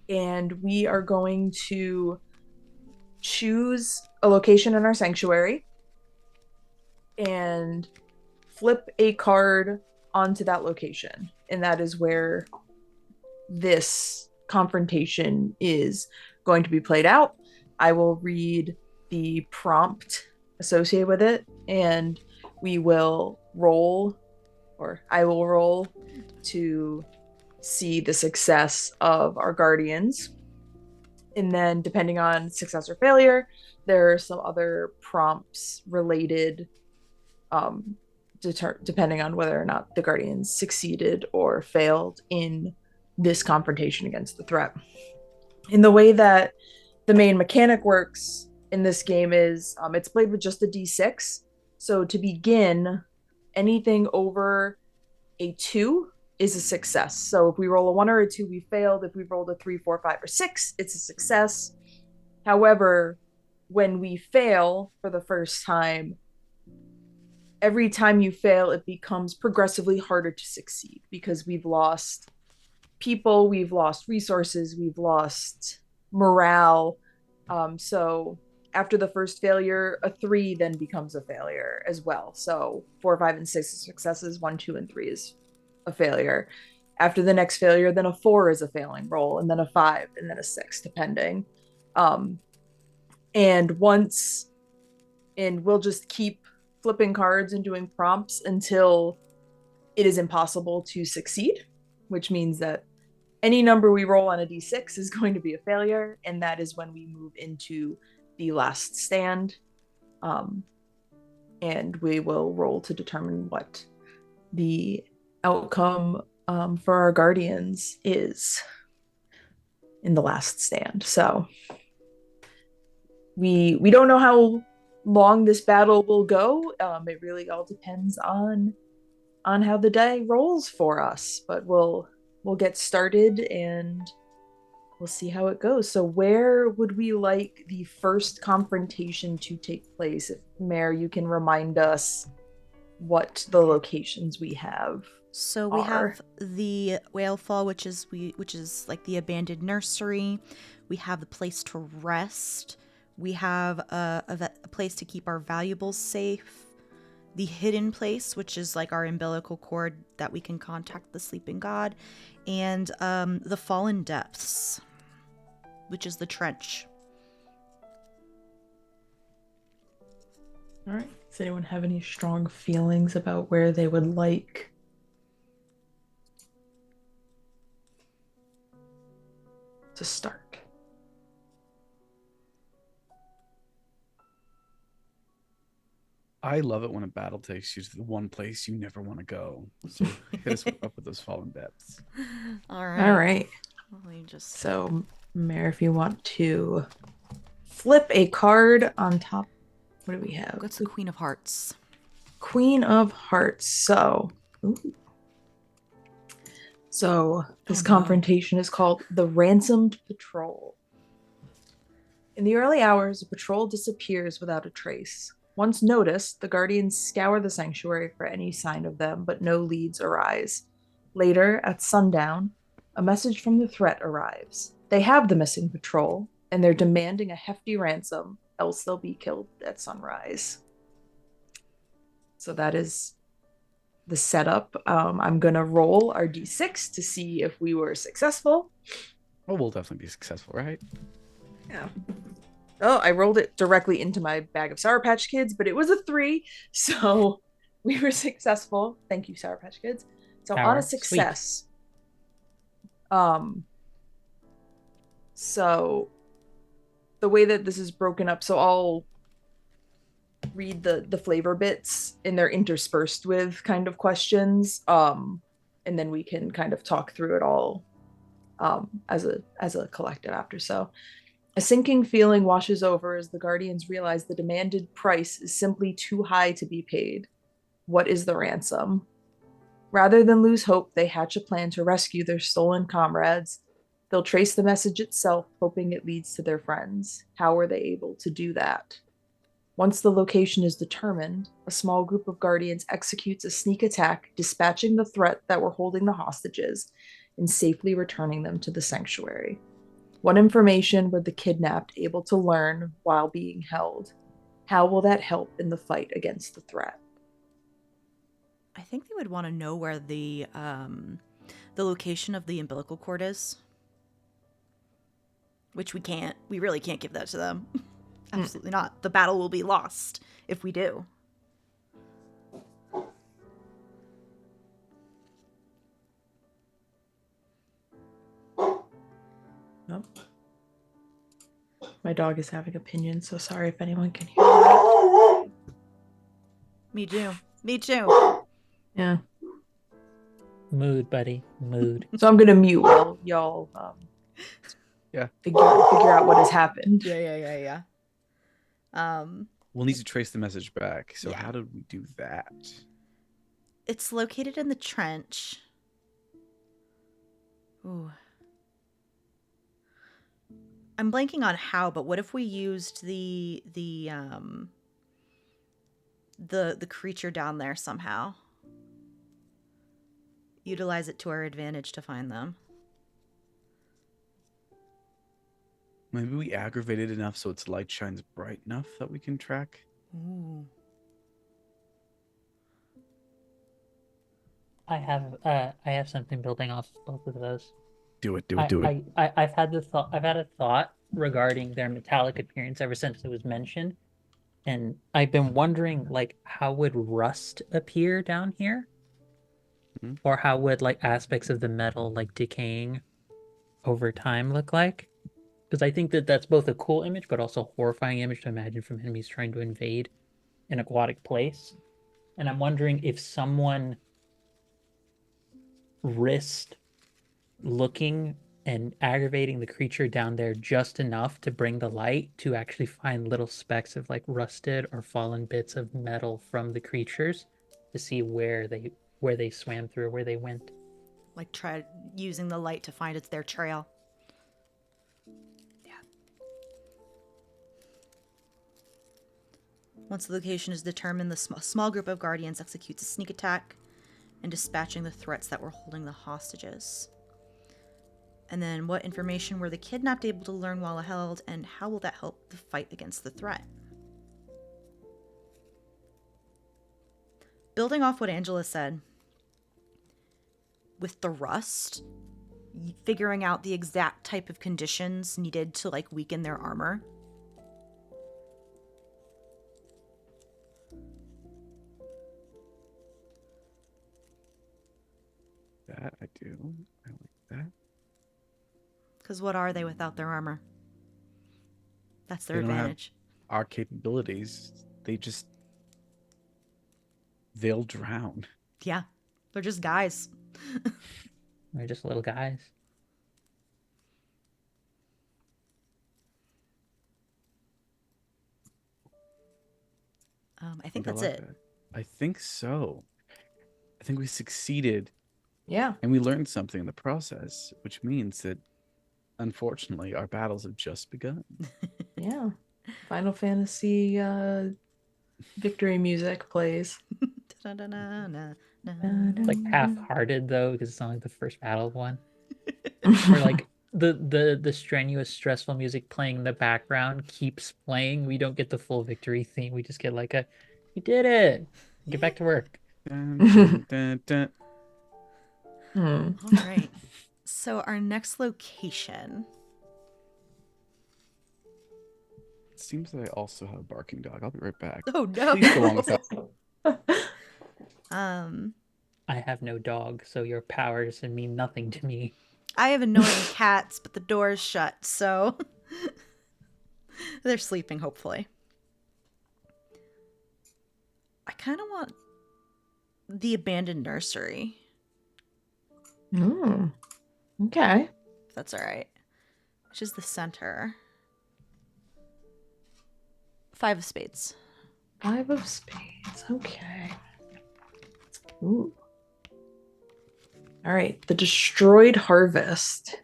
And we are going to choose a location in our sanctuary and flip a card onto that location. And that is where this confrontation is going to be played out. I will read the prompt associated with it, and we will roll, or I will roll to see the success of our guardians. And then, depending on success or failure, there are some other prompts related, depending on whether or not the guardians succeeded or failed in this confrontation against the threat. In the way that the main mechanic works in this game is it's played with just a d6. So to begin, anything over a 2 is a success. So if we roll a 1 or a 2, we failed. If we rolled a 3, 4, 5, or 6, it's a success. However, when we fail for the first time, every time you fail, it becomes progressively harder to succeed because we've lost people, we've lost resources, we've lost morale. So after the first failure, a 3 then becomes a failure as well. So 4, 5, and 6 are successes, 1, 2, and 3 is a failure. After the next failure, then a 4 is a failing roll, and then a 5, and then a 6, depending. And we'll just keep flipping cards and doing prompts until it is impossible to succeed, which means that any number we roll on a d6 is going to be a failure, and that is when we move into the last stand. And we will roll to determine what the outcome for our guardians is in the last stand. So we don't know how long this battle will go. It really all depends on how the day rolls for us, but we'll get started and we'll see how it goes. So where would we like the first confrontation to take place? If Mare, you can remind us what the locations we have. So we have the whale fall, which is like the abandoned nursery. We have the place to rest. We have a place to keep our valuables safe. The hidden place, which is like our umbilical cord that we can contact the sleeping god, and the fallen depths, which is the trench. All right. Does anyone have any strong feelings about where they would like to start? I love it when a battle takes you to the one place you never want to go. So hit us up with those fallen depths. All right. So, Mare, if you want to flip a card on top, what do we have? What's the Queen of Hearts? Queen of Hearts. So this confrontation is called the Ransomed Patrol. In the early hours, a patrol disappears without a trace. Once noticed, the Guardians scour the sanctuary for any sign of them, but no leads arise. Later, at sundown, a message from the threat arrives. They have the missing patrol, and they're demanding a hefty ransom, else they'll be killed at sunrise. So that is the setup. I'm going to roll our d6 to see if we were successful. Oh, we'll definitely be successful, right? Yeah. Oh, I rolled it directly into my bag of Sour Patch Kids, but it was a 3, so we were successful. Thank you, Sour Patch Kids. So on a success, so the way that this is broken up, so I'll read the flavor bits and they're interspersed with kind of questions, and then we can kind of talk through it all as a collective after. So a sinking feeling washes over as the Guardians realize the demanded price is simply too high to be paid. What is the ransom? Rather than lose hope, they hatch a plan to rescue their stolen comrades. They'll trace the message itself, hoping it leads to their friends. How are they able to do that? Once the location is determined, a small group of Guardians executes a sneak attack, dispatching the threat that were holding the hostages and safely returning them to the sanctuary. What information were the kidnapped able to learn while being held? How will that help in the fight against the threat? I think they would want to know where the location of the umbilical cord is, which we can't. We really can't give that to them. Absolutely not. The battle will be lost if we do. Nope. My dog is having opinions, so sorry if anyone can hear that. Me too. Me too. Yeah. Mood, buddy. Mood. So I'm gonna mute while y'all figure out what has happened. Yeah. We'll need to trace the message back. So Yeah. how did we do that? It's located in the trench. Ooh. I'm blanking on how, but what if we used the creature down there somehow? Utilize it to our advantage to find them. Maybe we aggravate it enough so its light shines bright enough that we can track. Ooh. I have something building off both of those. Do it. I've had a thought regarding their metallic appearance ever since it was mentioned, and I've been wondering, like, how would rust appear down here, or how would like aspects of the metal like decaying over time look like? Because I think that that's both a cool image, but also a horrifying image to imagine from enemies trying to invade an aquatic place. And I'm wondering if someone risked looking and aggravating the creature down there just enough to bring the light to actually find little specks of like rusted or fallen bits of metal from the creatures to see where they swam through or where they went. Like try using the light to find it's their trail. Yeah. Once the location is determined, the small group of guardians executes a sneak attack and dispatching the threats that were holding the hostages. And then what information were the kidnapped able to learn while held, and how will that help the fight against the threat? Building off what Angela said, with the rust, figuring out the exact type of conditions needed to like weaken their armor. That I do. I like that. Because what are they without their armor? That's their They don't have advantage. our capabilities. They'll drown. Yeah, they're just guys. They're just little guys. I think that's it. That. I think so. I think we succeeded. Yeah. And we learned something in the process, which means that unfortunately our battles have just begun. Yeah. Final Fantasy victory music plays. It's like half-hearted though, because it's not like the first battle one. Or like the strenuous, stressful music playing in the background keeps playing. We don't get the full victory theme. We just get like you did it. Get back to work. Dun, dun, dun. All right. So our next location. It seems that I also have a barking dog. I'll be right back. Oh no. Please go on with that. I have no dog, so your powers mean nothing to me. I have annoying cats, but the door is shut, so they're sleeping, hopefully. I kind of want the abandoned nursery. Okay. If that's all right. Which is the center. 5 of spades. 5 of spades. Okay. Ooh. All right. The destroyed harvest.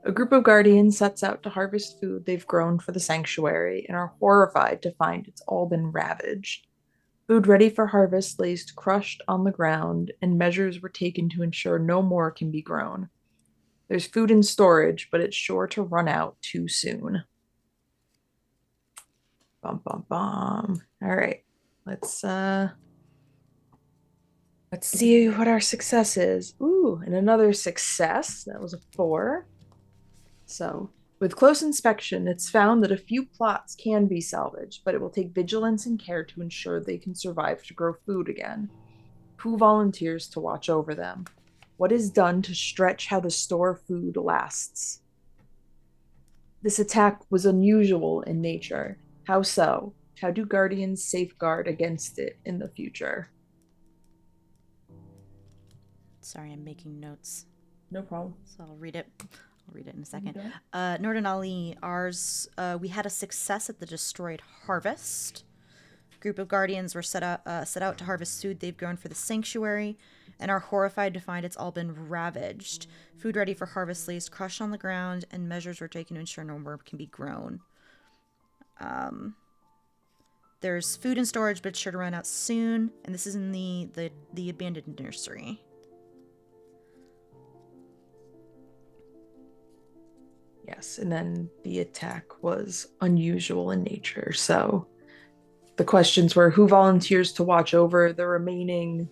A group of guardians sets out to harvest food they've grown for the sanctuary and are horrified to find it's all been ravaged. Food ready for harvest lays crushed on the ground, and measures were taken to ensure no more can be grown. There's food in storage, but it's sure to run out too soon. Bum bum bum. All right. Let's see what our success is. Ooh, and another success. That was a 4. So, with close inspection, it's found that a few plots can be salvaged, but it will take vigilance and care to ensure they can survive to grow food again. Who volunteers to watch over them? What is done to stretch how the store food lasts? This attack was unusual in nature. How so? How do guardians safeguard against it in the future? Sorry, I'm making notes. No problem. So I'll read it. I'll read it in a second. Noordin Ali, ours, we had a success at the destroyed harvest. A group of guardians were set out to harvest food they've grown for the sanctuary, and are horrified to find it's all been ravaged. Food ready for harvest lays crushed on the ground, and measures were taken to ensure no more can be grown. There's food in storage, but it's sure to run out soon, and this is in the abandoned nursery. Yes, and then the attack was unusual in nature. So the questions were who volunteers to watch over the remaining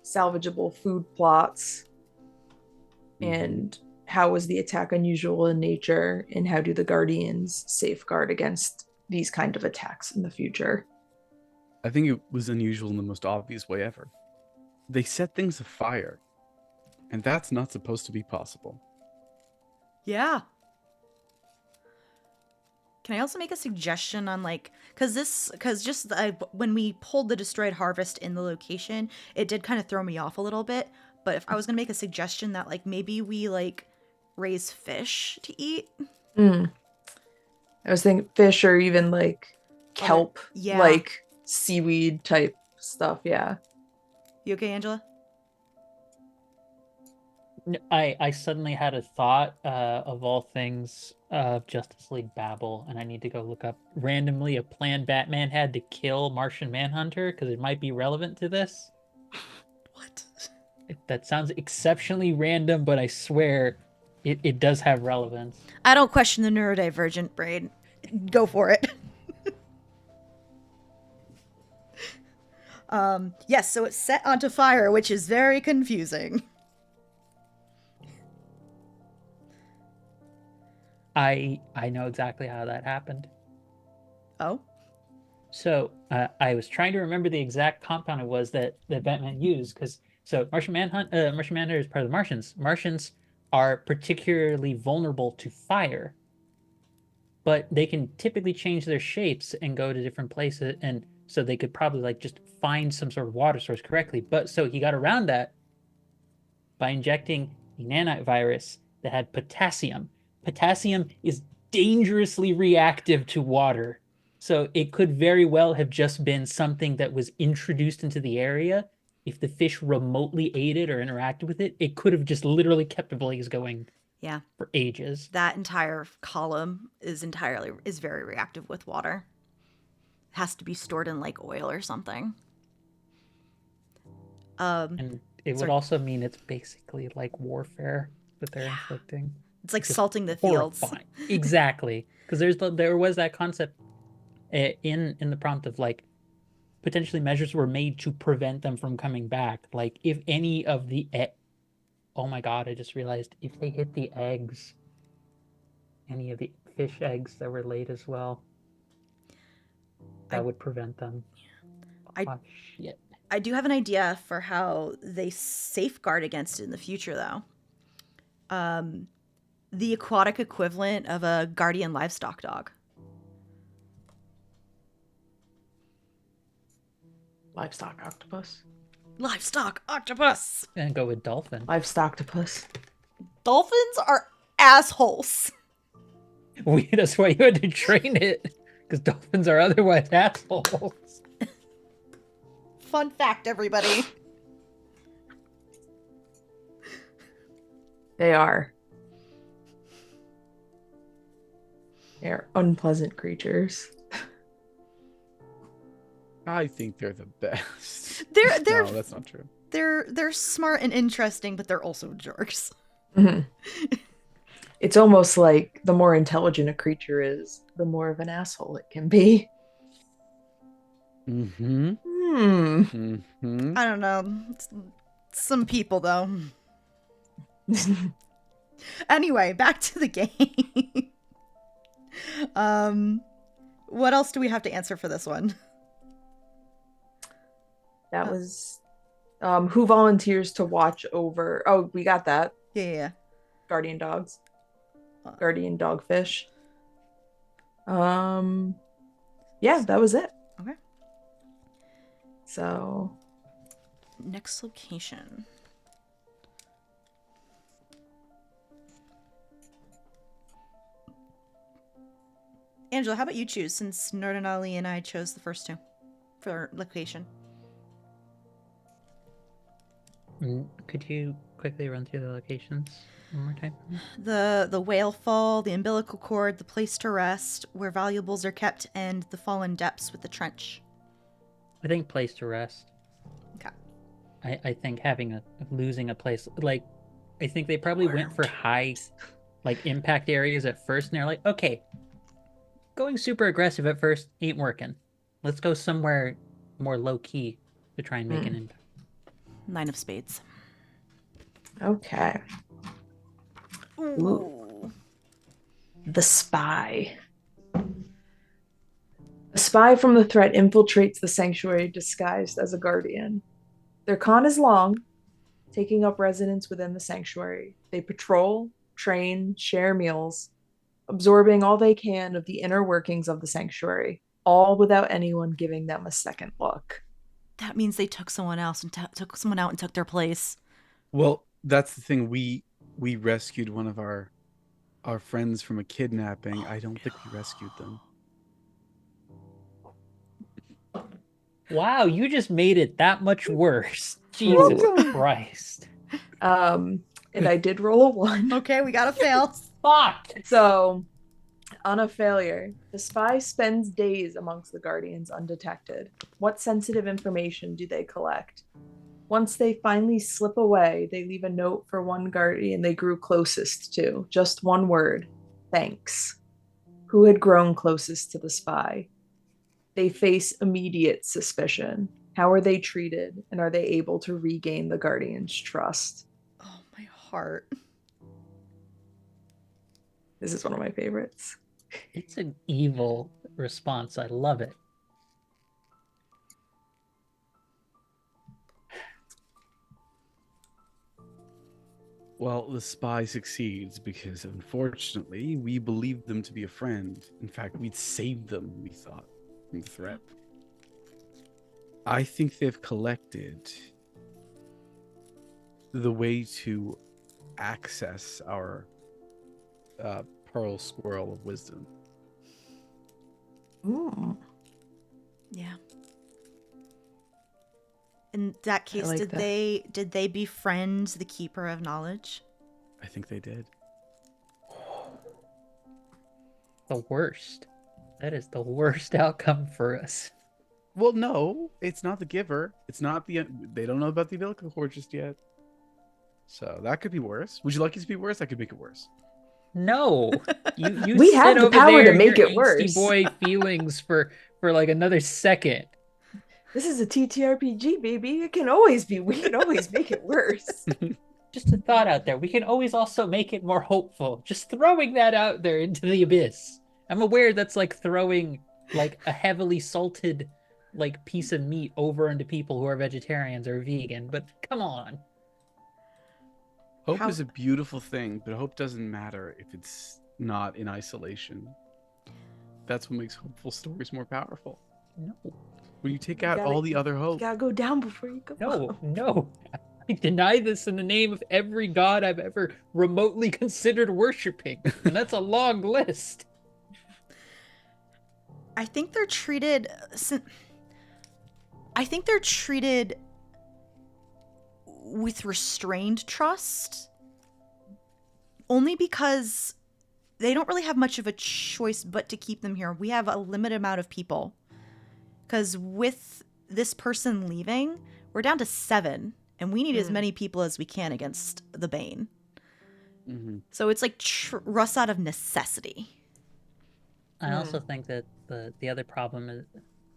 salvageable food plots? And how was the attack unusual in nature? And how do the guardians safeguard against these kind of attacks in the future? I think it was unusual in the most obvious way ever. They set things afire, and that's not supposed to be possible. Yeah. Can I also make a suggestion on when we pulled the destroyed harvest in the location, it did kind of throw me off a little bit. But if I was gonna make a suggestion that maybe we raise fish to eat. I was thinking fish or even kelp, yeah. Seaweed type stuff. Yeah. You okay, Angela? I suddenly had a thought of all things of Justice League babble, and I need to go look up randomly a plan Batman had to kill Martian Manhunter because it might be relevant to this. What? That sounds exceptionally random, but I swear it does have relevance. I don't question the neurodivergent brain. Go for it. Yes, so it's set onto fire, which is very confusing. I know exactly how that happened. Oh? So I was trying to remember the exact compound it was that Batman used, because Martian Manhunter is part of the Martians. Martians are particularly vulnerable to fire, but they can typically change their shapes and go to different places, and so they could probably just find some sort of water source correctly. But so he got around that by injecting a nanite virus that had potassium. Potassium is dangerously reactive to water. So it could very well have just been something that was introduced into the area. If the fish remotely ate it or interacted with it, it could have just literally kept the blaze going for ages. That entire column is very reactive with water. It has to be stored in oil or something. And it would also mean it's basically warfare that they're inflicting. It's like salting the fields. Horrifying. Exactly. Because there was that concept in the prompt of potentially measures were made to prevent them from coming back. If any of the oh my god, I just realized if they hit the eggs, any of the fish eggs that were laid as well, that would prevent them. Shit. I do have an idea for how they safeguard against it in the future, though. The aquatic equivalent of a guardian livestock dog. Livestock octopus. Livestock octopus. And go with dolphin. Livestock octopus. Dolphins are assholes. That's why you had to train it, because dolphins are otherwise assholes. Fun fact, everybody. They are. They're unpleasant creatures. I think they're the best. They're No, that's not true. They're smart and interesting, but they're also jerks. Mhm. It's almost like the more intelligent a creature is, the more of an asshole it can be. Mm-hmm. Hmm. Mm-hmm. I don't know. Some people, though. Anyway, back to the game. um, what else do we have to answer for this one? That was who volunteers to watch over. Oh, we got that. Yeah. Guardian dogs. Uh, Guardian dogfish. Um yeah, that was it. Okay. So Next location. Angela, how about you choose, since Noordin Ali and I chose the first two for location? Could you quickly run through the locations one more time? The whale fall, the umbilical cord, the place to rest, where valuables are kept, and the depths with the trench. I think place to rest. Okay. I think losing a place, like, I think they probably went for high, like, impact areas at first, and they're like, okay, going super aggressive at first ain't working. Let's go somewhere more low key to try and make an impact. 9 of spades. okay. Ooh. The spy. A spy from the threat infiltrates the sanctuary disguised as a guardian. Their con is long, taking up residence within the sanctuary. They patrol, train, share meals, absorbing all they can of the inner workings of the sanctuary, all without anyone giving them a second look. That means they took someone else and took someone out and took their place. Well, that's the thing. We rescued one of our friends from a kidnapping. I don't think we rescued them. Wow, you just made it that much worse. Jesus Christ. And I did roll a 1. Okay, we got to fail. Fuck! So, on a failure, the spy spends days amongst the guardians undetected. What sensitive information do they collect? Once they finally slip away, they leave a note for one guardian they grew closest to. Just one word: thanks. Who had grown closest to the spy? They face immediate suspicion. How are they treated, and are they able to regain the guardian's trust? Oh, my heart. This is one of my favorites. It's an evil response. I love it. Well, the spy succeeds because, unfortunately, we believed them to be a friend. In fact, we'd saved them, we thought, from the threat. I think they've collected the way to access our pearl squirrel of wisdom. Ooh. Yeah. In that case, like did that. they befriend the keeper of knowledge? I think they did. The worst. That is the worst outcome for us. Well, no, it's not the giver. It's not the. They don't know about the umbilical cord just yet. So that could be worse. Would you like it to be worse? I could make it worse. No, you We sit have the over power there to in make your it angsty worse. boy feelings for like another second. This is a TTRPG, baby. It can always be. We can always make it worse. Just a thought out there. We can always also make it more hopeful. Just throwing that out there into the abyss. I'm aware that's like throwing like a heavily salted like piece of meat over into people who are vegetarians or vegan, but come on. Hope How- is a beautiful thing, but hope doesn't matter if it's not in isolation. That's what makes hopeful stories more powerful. No. When you take out all the other You hope. gotta go down before you go up. No. I deny this in the name of every god I've ever remotely considered worshiping. And that's a long list. I think they're treated. I think they're treated with restrained trust, only because they don't really have much of a choice but to keep them here. We have a limited amount of people, because with this person leaving, we're down to 7, and we need as many people as we can against the Bane. Mm-hmm. So it's like trust out of necessity. I also think that the other problem is,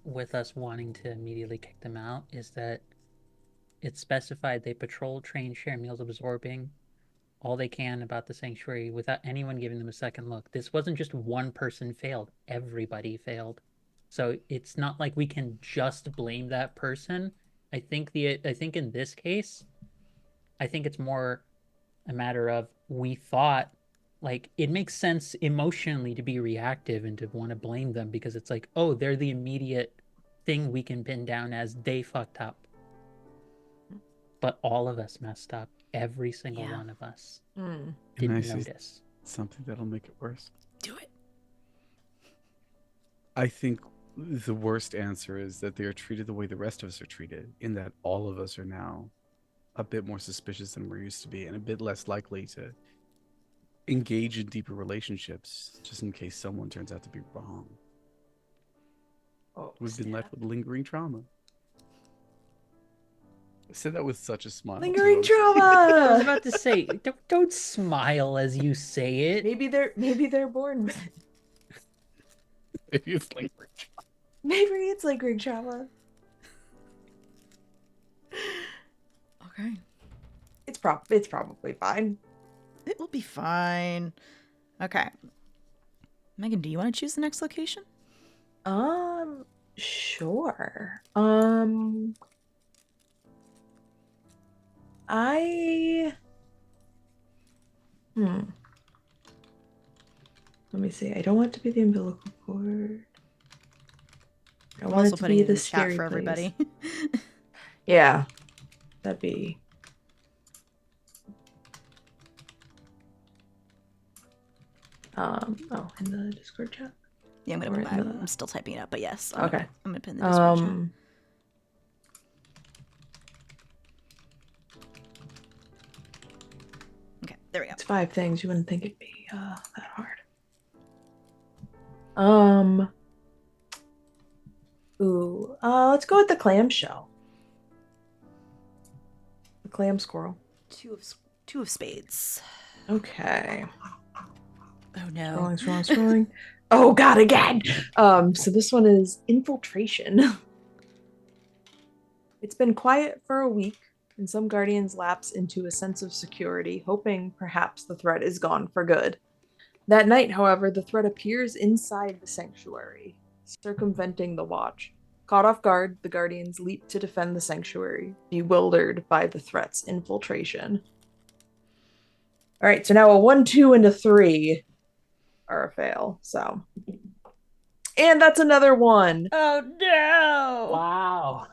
with us wanting to immediately kick them out is that it's specified they patrol, train, share meals, absorbing all they can about the sanctuary without anyone giving them a second look. This wasn't just one person failed, everybody failed. So it's not like we can just blame that person. I think in this case, I think it's more a matter of we thought like it makes sense emotionally to be reactive and to want to blame them because it's like, oh, they're the immediate thing we can pin down as they fucked up. But all of us messed up. Every single one of us didn't notice. Something that'll make it worse. Do it. I think the worst answer is that they are treated the way the rest of us are treated, in that all of us are now a bit more suspicious than we used to be and a bit less likely to engage in deeper relationships just in case someone turns out to be wrong. We've been left with lingering trauma. I said that with such a smile. Lingering too. I was trauma. about to say, don't smile as you say it. Maybe they're born with it. Maybe it's lingering trauma. Maybe it's lingering trauma. Okay. It's probably fine. It will be fine. Okay. Megan, do you want to choose the next location? Sure. Let me see. I don't want it to be the umbilical cord. I I'm want also it to putting be it in the the chat scary for place. everybody. Yeah. That'd be. In the Discord chat. Yeah, I'm Or gonna. in the- I'm still typing it up, but yes. Okay. I'm gonna put in the Discord chat. Okay, there we go. It's 5 things. You wouldn't think it'd be that hard. Let's go with the clamshell. The clam squirrel. Two of spades. Okay. Oh no. Scrolling. Oh god, again. So this one is infiltration. It's been quiet for a week, and some guardians lapse into a sense of security, hoping perhaps the threat is gone for good. That night, however, the threat appears inside the sanctuary, circumventing the watch. Caught off guard, the guardians leap to defend the sanctuary, bewildered by the threat's infiltration. All right, so now a 1, 2, and a 3 are a fail. So, and that's another 1. Oh no! Wow.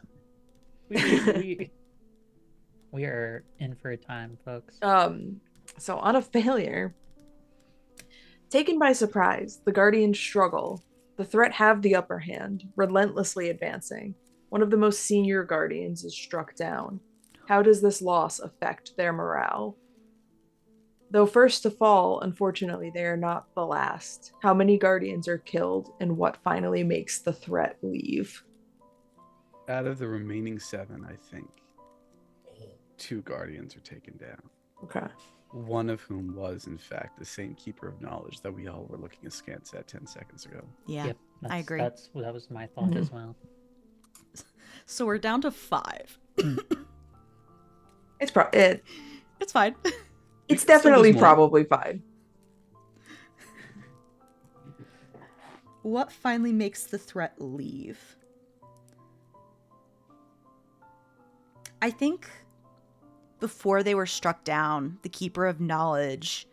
We are in for a time, folks. So on a failure, taken by surprise, the Guardians struggle. The threat have the upper hand, relentlessly advancing. One of the most senior Guardians is struck down. How does this loss affect their morale? Though first to fall, unfortunately, they are not the last. How many Guardians are killed, and what finally makes the threat leave? Out of the remaining 7, I think 2 guardians are taken down. Okay. One of whom was, in fact, the same keeper of knowledge that we all were looking askance at 10 seconds ago. Yeah, Yep, I agree. That was my thought as well. So we're down to 5. It's fine. It's still definitely lose more. probably fine. What finally makes the threat leave? I think before they were struck down, the Keeper of Knowledge,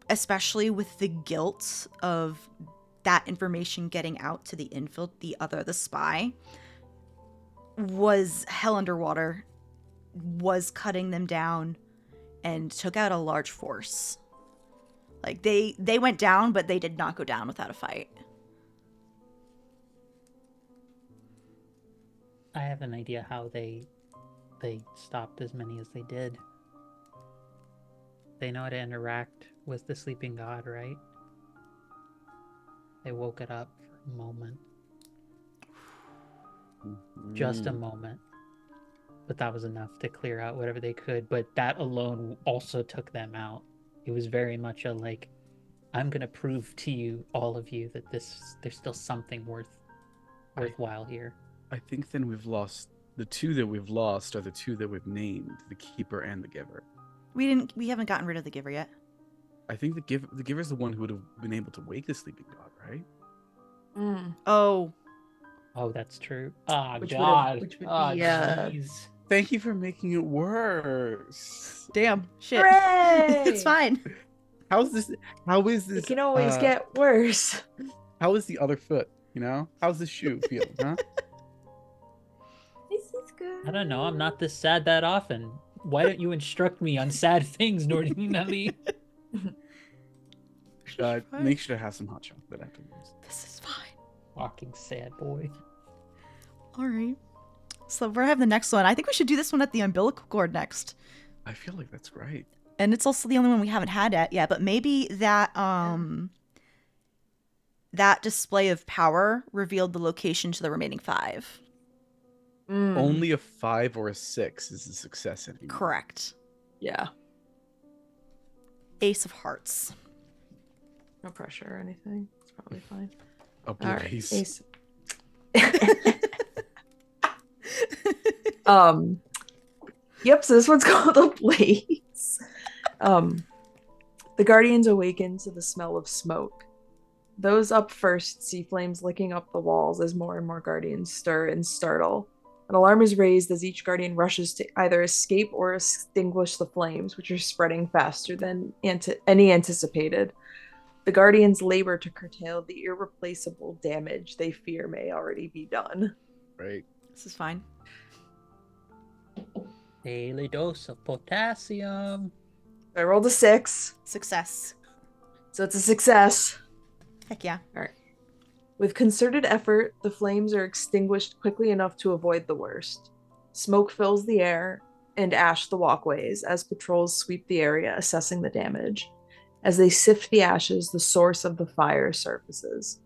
especially with the guilt of that information getting out to the the spy, was hell underwater, was cutting them down, and took out a large force. Like, they went down, but they did not go down without a fight. I have an idea how they stopped as many as they did. They know how to interact with the sleeping god, right? They woke it up for a moment. Just a moment. But that was enough to clear out whatever they could. But that alone also took them out. It was very much a like, I'm gonna prove to you, all of you, that there's still something worthwhile here. I think then we've lost the two that we've lost are the two that we've named, the keeper and the giver. We haven't gotten rid of the giver yet. I think the giver is the one who would have been able to wake the sleeping god, right? Oh, Oh, that's true. Ah, Which would God. be, Jeez. Thank you for making it worse. damn. Shit. Hooray! It's fine. How is this? It can always get worse. How is the other foot? You know, how's the shoe feel? Huh? This is good. I don't know. I'm not this sad that often. Why don't you instruct me on sad things, Noordin Ali? Make sure to have some hot chocolate afterwards. This is fine. Fucking sad boy. All right. So we're having the next one. I think we should do this one at the umbilical cord next. I feel like that's right. And it's also the only one we haven't had yet. But maybe that that display of power revealed the location to the remaining 5. Only a 5 or a 6 is a success anymore. Correct. Yeah. Ace of Hearts. No pressure or anything. It's probably fine. A blue ace. Ace. Yep, so this one's called a blaze. The guardians awaken to the smell of smoke. Those up first see flames licking up the walls as more and more guardians stir and startle. An alarm is raised as each guardian rushes to either escape or extinguish the flames, which are spreading faster than any anticipated. The guardians labor to curtail the irreplaceable damage they fear may already be done. Right. This is fine. Daily dose of potassium. I rolled a 6, Success. so it's a success. Heck yeah. With concerted effort, the flames are extinguished quickly enough to avoid the worst. Smoke fills the air and ash the walkways as patrols sweep the area, assessing the damage. As they sift the ashes, the source of the fire surfaces.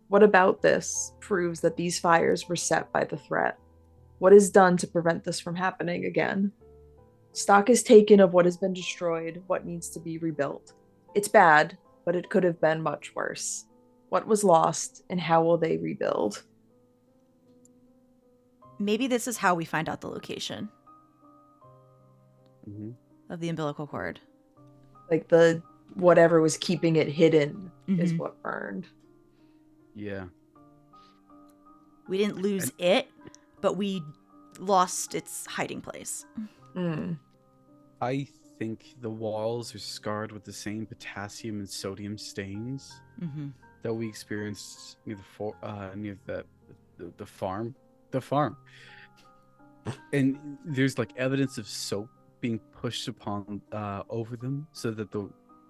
What about this proves that these fires were set by the threat? What is done to prevent this from happening again? Stock is taken of what has been destroyed, what needs to be rebuilt. It's bad, but it could have been much worse. What was lost, and how will they rebuild? Maybe this is how we find out the location Mm-hmm. of the umbilical cord. Like the whatever was keeping it hidden is what burned. Yeah. We didn't lose it, but we lost its hiding place. I think the walls are scarred with the same potassium and sodium stains that we experienced near the farm. The farm. And there's like evidence of soap being pushed upon over them so that the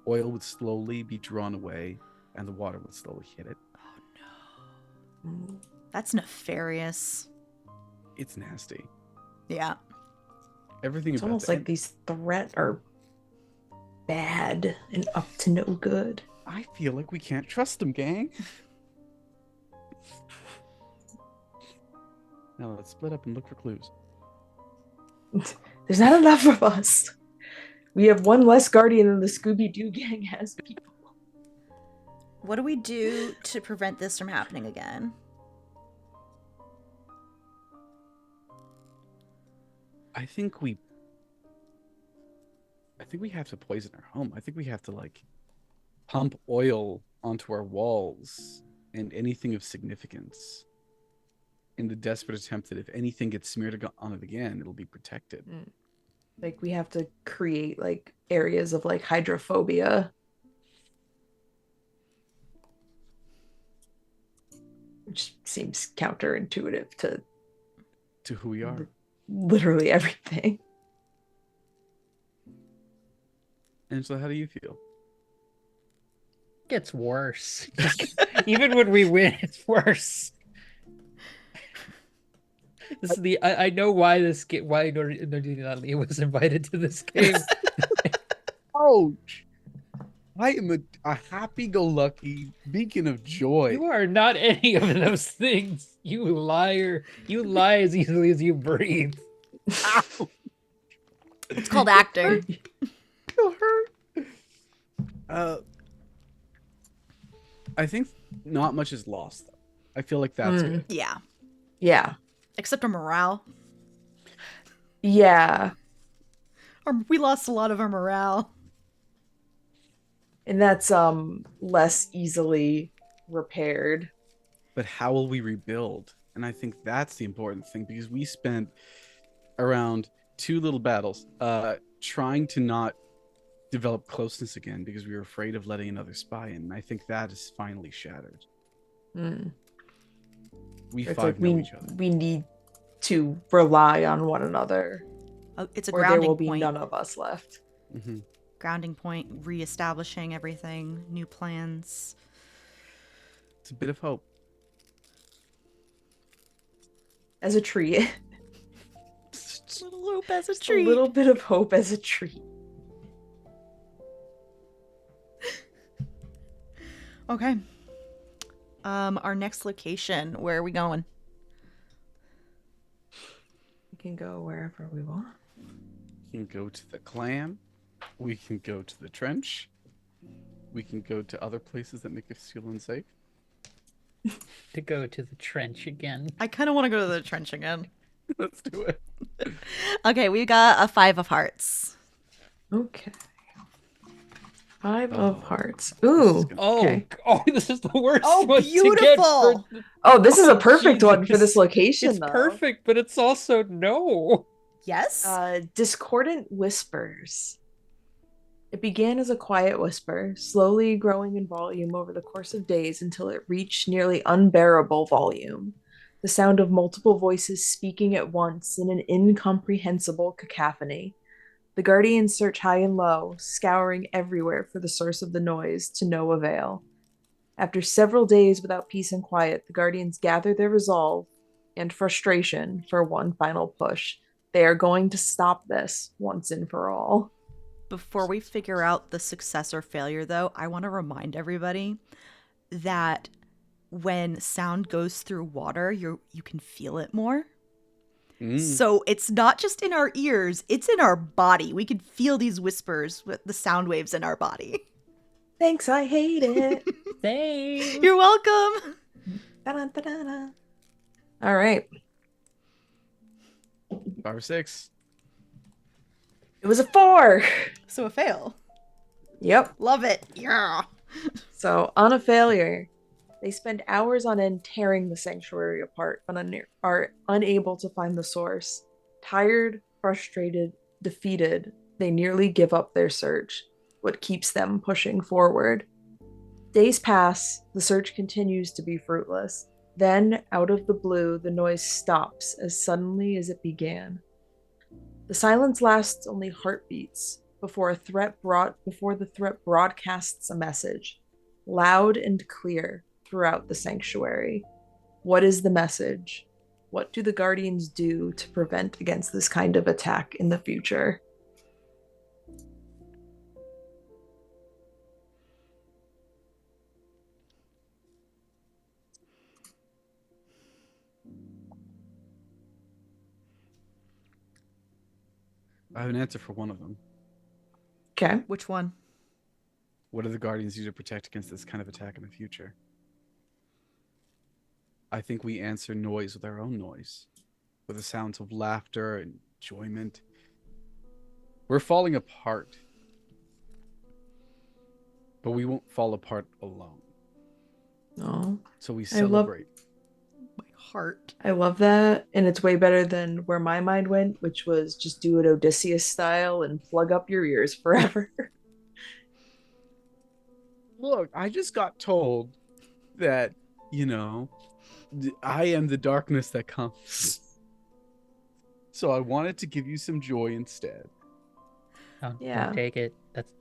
oil would slowly be drawn away and the water would slowly hit it. Oh no. That's nefarious. It's nasty. Yeah. Everything It's about almost that. like these threats are bad and up to no good. I feel like we can't trust them, gang. Now let's split up and look for clues. There's not enough of us. We have one less guardian than the Scooby-Doo gang has people. What do we do to prevent this from happening again? I think we have to poison our home. I think we have to like pump oil onto our walls and anything of significance in the desperate attempt that if anything gets smeared on it again, it'll be protected. Like we have to create like areas of like hydrophobia. Which seems counterintuitive To who we are. literally everything. Angela, how do you feel? Gets worse. Even when we win, it's worse. This is I know why why Noordin Ali was invited to this game. Ouch! I am a happy-go-lucky beacon of joy. You are not any of those things. You liar. You lie as easily as you breathe. Ow! It's called acting. Feel hurt. Uh, I think not much is lost though. I feel like that's good. Yeah. Yeah. Except our morale. Yeah. We lost a lot of our morale. And that's less easily repaired. But how will we rebuild? And I think that's the important thing because we spent around 2 little battles trying to not develop closeness again because we were afraid of letting another spy in. And I think that is finally shattered. We It's five like know each other. we need to rely on one another, It's a or there grounding will be point. none of us left. Mm-hmm. Grounding point, reestablishing everything, new plans. It's a bit of hope. As a treat. Little hope as a Just treat. a little bit of hope as a treat. Okay. Our next location. Where are we going? We can go wherever we want. We can go to the clam. We can go to the trench. We can go to other places that make us feel unsafe. To go to the trench again. I kind of want to go to the trench again. Let's do it. Okay, we got a 5 of hearts. Okay. 5 Oh. of hearts. Ooh. Okay. Oh, this is the worst Oh, one to get beautiful! for- Oh, this is a perfect one for Jesus. this location, It's though. perfect, but it's also no. Yes? Discordant whispers. It began as a quiet whisper, slowly growing in volume over the course of days until it reached nearly unbearable volume. The sound of multiple voices speaking at once in an incomprehensible cacophony. The guardians search high and low, scouring everywhere for the source of the noise, to no avail. After several days without peace and quiet, the guardians gather their resolve and frustration for one final push. They are going to stop this once and for all. Before we figure out the success or failure, though, I want to remind everybody that when sound goes through water, you can feel it more. So it's not just in our ears, it's in our body. We can feel these whispers with the sound waves in our body. Thanks, I hate it. Thanks. You're welcome. Da-da-da-da-da. All right. 5 or 6. It was a 4. So a fail. Yep. Love it. Yeah. So on a failure, they spend hours on end tearing the sanctuary apart, but are unable to find the source. Tired, frustrated, defeated, they nearly give up their search. What keeps them pushing forward? Days pass, the search continues to be fruitless. Then, out of the blue, the noise stops as suddenly as it began. The silence lasts only heartbeats before the threat broadcasts a message, loud and clear throughout the sanctuary. What is the message? What do the Guardians do to prevent against this kind of attack in the future? I have an answer for one of them. Okay. Which one? What do the Guardians do to protect against this kind of attack in the future? I think we answer noise with our own noise, with the sounds of laughter and enjoyment. We're falling apart, but we won't fall apart alone. Oh, So we I love- celebrate. My heart. I love that. And it's way better than where my mind went, which was just do it Odysseus style and plug up your ears forever. Look, I just got told that, I am the darkness that comes. So I wanted to give you some joy instead. Yeah. Don't take it. That's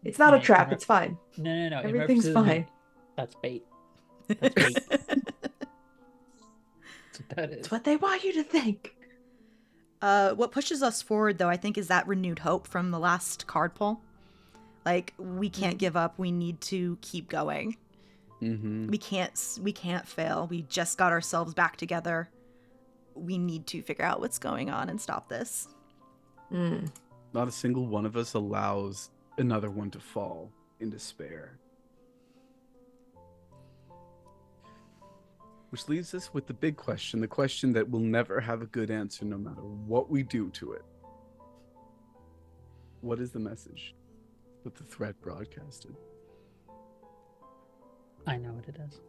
It's not a Yeah, trap. in It's fine. no. in Everything's reference to the- fine. That's bait. That's bait. That's what that is. It's what they want you to think. What pushes us forward, though, I think, is that renewed hope from the last card pull. Like, we can't give up. We need to keep going. Mm-hmm. We can't fail. We just got ourselves back together. We need to figure out what's going on and stop this. Not a single one of us allows another one to fall in despair. Which leaves us with the big question, the question that will never have a good answer no matter what we do to it. What is the message that the threat broadcasted? I know what it is.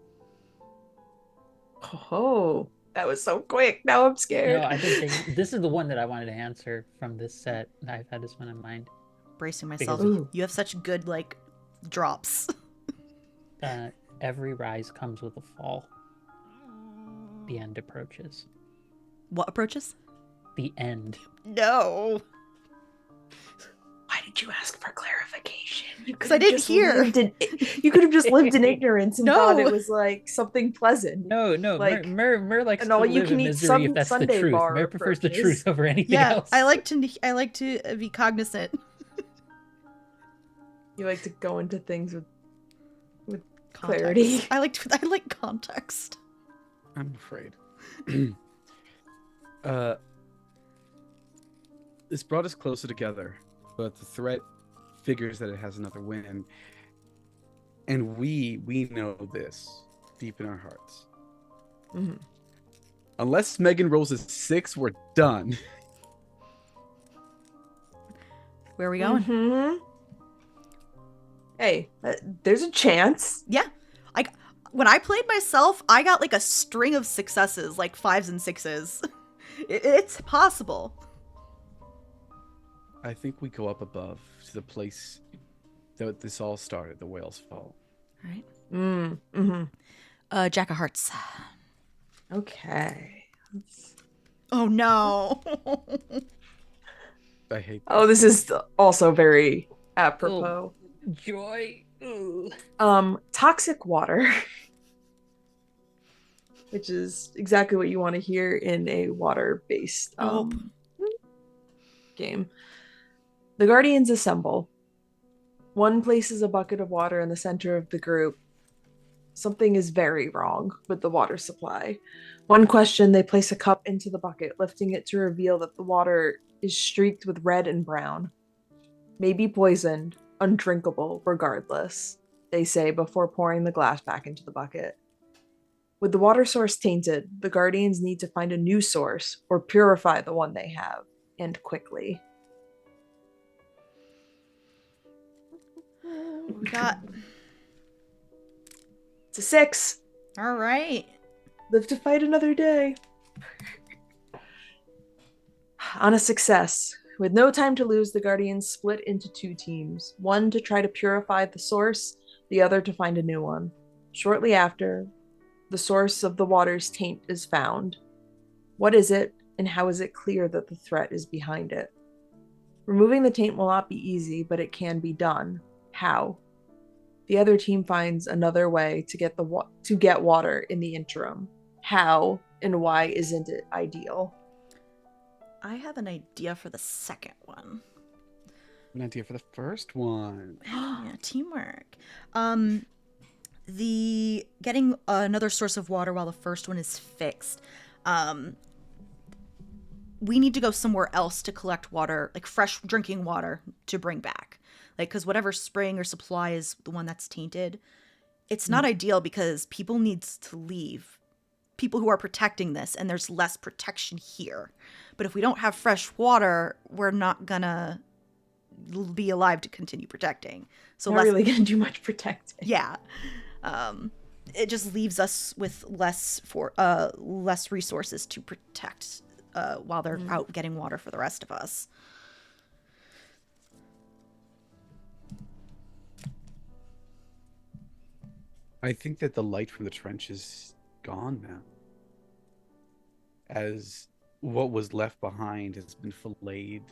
Oh, that was so quick. Now I'm scared. No, I've been thinking. This is the one that I wanted to answer from this set. I've had this one in mind. Bracing myself. Because- Ooh. You have such good, like, drops. Every rise comes with a fall. The end approaches. What approaches? The end. No. Why did you ask for clarification? You 'Cause could I have didn't just hear. You could have just lived in ignorance and thought No. it was like something pleasant. No, Like, Mer likes an to live all-you-can-eat in misery if that's the Sunday truth. bar Mer prefers the approaches. truth over anything Yeah, else. I like to be cognizant. You like to go into things with Context. clarity. I like context. I'm afraid. This brought us closer together, but the threat figures that it has another win. And we know this deep in our hearts. Mhm. Unless Meghan rolls a 6, we're done. Where are we going? Mhm. Hey, there's a chance. Yeah. When I played myself, I got like a string of successes, like 5s and 6s. It's possible. I think we go up above to the place that this all started, the Whale's Fall. All right. Mm-hmm. Jack of Hearts. Okay. Oh no. I hate Oh, this is also very apropos. Joy. Ooh. Toxic water. Which is exactly what you want to hear in a water-based game. The Guardians assemble. One places a bucket of water in the center of the group. Something is very wrong with the water supply. One question, they place a cup into the bucket, lifting it to reveal that the water is streaked with red and brown. Maybe poisoned, undrinkable regardless, they say before pouring the glass back into the bucket. With the water source tainted, the Guardians need to find a new source or purify the one they have, and quickly. We got. It's a 6. All right. Live to fight another day. On a success, with no time to lose, the Guardians split into 2 teams. One to try to purify the source, the other to find a new one. Shortly after, the source of the water's taint is found. What is it, and how is it clear that the threat is behind it? Removing the taint will not be easy, but it can be done. How? The other team finds another way to get water in the interim. How and why isn't it ideal? I have an idea for the second one. an idea for the first one. Yeah, teamwork. The getting another source of water while the first one is fixed. We need to go somewhere else to collect water, like fresh drinking water to bring back. Like, because whatever spring or supply is the one that's tainted, it's not ideal because people needs to leave. People who are protecting this, and there's less protection here. But if we don't have fresh water, we're not gonna be alive to continue protecting. So Not really gonna do much protecting. yeah. It just leaves us with less resources to protect while they're out getting water for the rest of us. I think that the light from the trench is gone now. As what was left behind has been filleted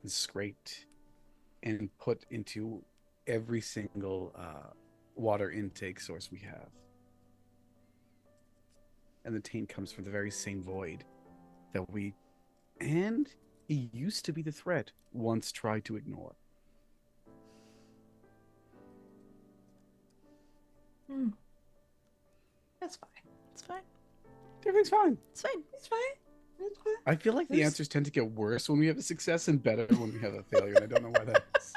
and scraped and put into every single water intake source we have. And the taint comes from the very same void that we, and it used to be the threat, once tried to ignore. That's fine. It's fine. Everything's fine. It's fine. It's fine. It's fine. I feel like the answers tend to get worse when we have a success and better when we have a failure. And I don't know why that is.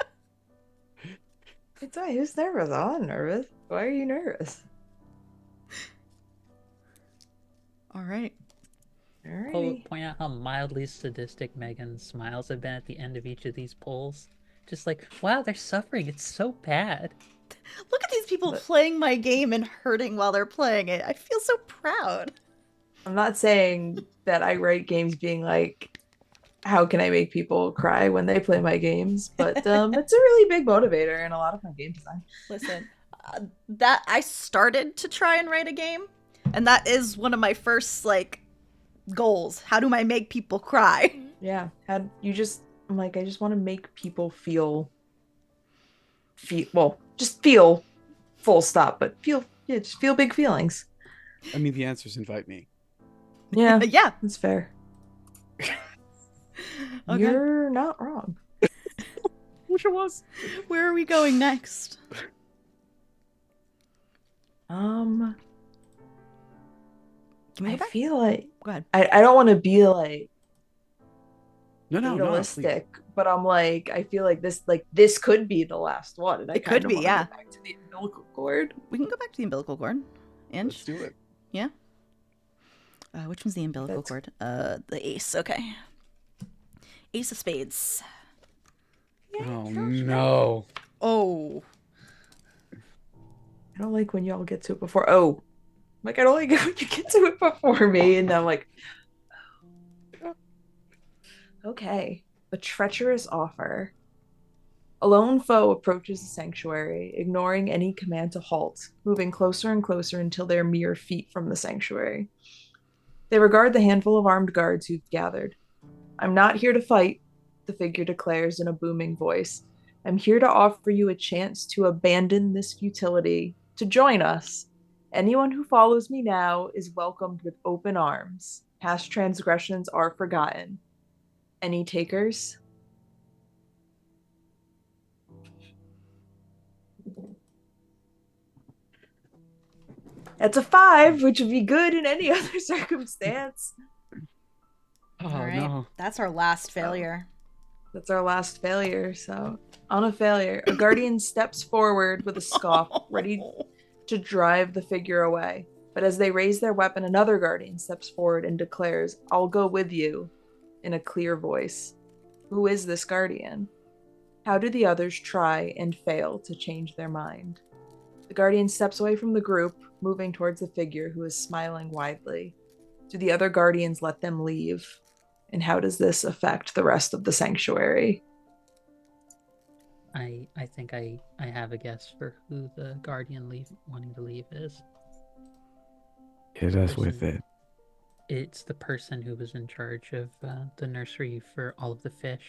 It's all right. Who's nervous? I'm nervous. Why are you nervous? All right. Alrighty. Point out how mildly sadistic Megan's smiles have been at the end of each of these polls. Just like, wow, they're suffering. It's so bad. Look at these people But- playing my game and hurting while they're playing it. I feel so proud. I'm not saying that I write games being like, how can I make people cry when they play my games? But it's a really big motivator in a lot of my game design. Listen, that I started to try and write a game, and that is one of my first like goals. How do I make people cry? Yeah. I'm like, I just want to make people feel just feel full stop, but just feel big feelings. I mean, the answer is invite me. Yeah, Yeah. that's fair. Okay. You're not wrong. Wish it was. Where are we going next? Can we go I back? feel like Go ahead. I don't want to be like No, fatalistic, but I'm like, I feel like this could be the last one, and I It could kinda be, wanna yeah. go back to the umbilical cord. We can go back to the umbilical cord. Inch. Let's do it. Yeah. Which one's the umbilical That's- cord? The ace. Okay. Ace of spades. Oh no. Oh. I don't like when y'all get to it before. Oh, like I don't like when you get to it before me, and I'm like, okay. A treacherous offer. A lone foe approaches the sanctuary, ignoring any command to halt, moving closer and closer until they're mere feet from the sanctuary. They regard the handful of armed guards who've gathered. I'm not here to fight, the figure declares in a booming voice. I'm here to offer you a chance to abandon this futility, to join us. Anyone who follows me now is welcomed with open arms. Past transgressions are forgotten. Any takers? That's a 5, which would be good in any other circumstance. Oh All right. no. That's our last failure. That's our last failure. So, on a failure, a guardian steps forward with a scoff, ready to drive the figure away. But as they raise their weapon, another guardian steps forward and declares, I'll go with you, in a clear voice. Who is this guardian? How do the others try and fail to change their mind? The guardian steps away from the group, moving towards the figure who is smiling widely. Do the other guardians let them leave? And how does this affect the rest of the sanctuary? I think I have a guess for who the guardian wanting to leave is. Hit us with it. It's the person who was in charge of the nursery for all of the fish.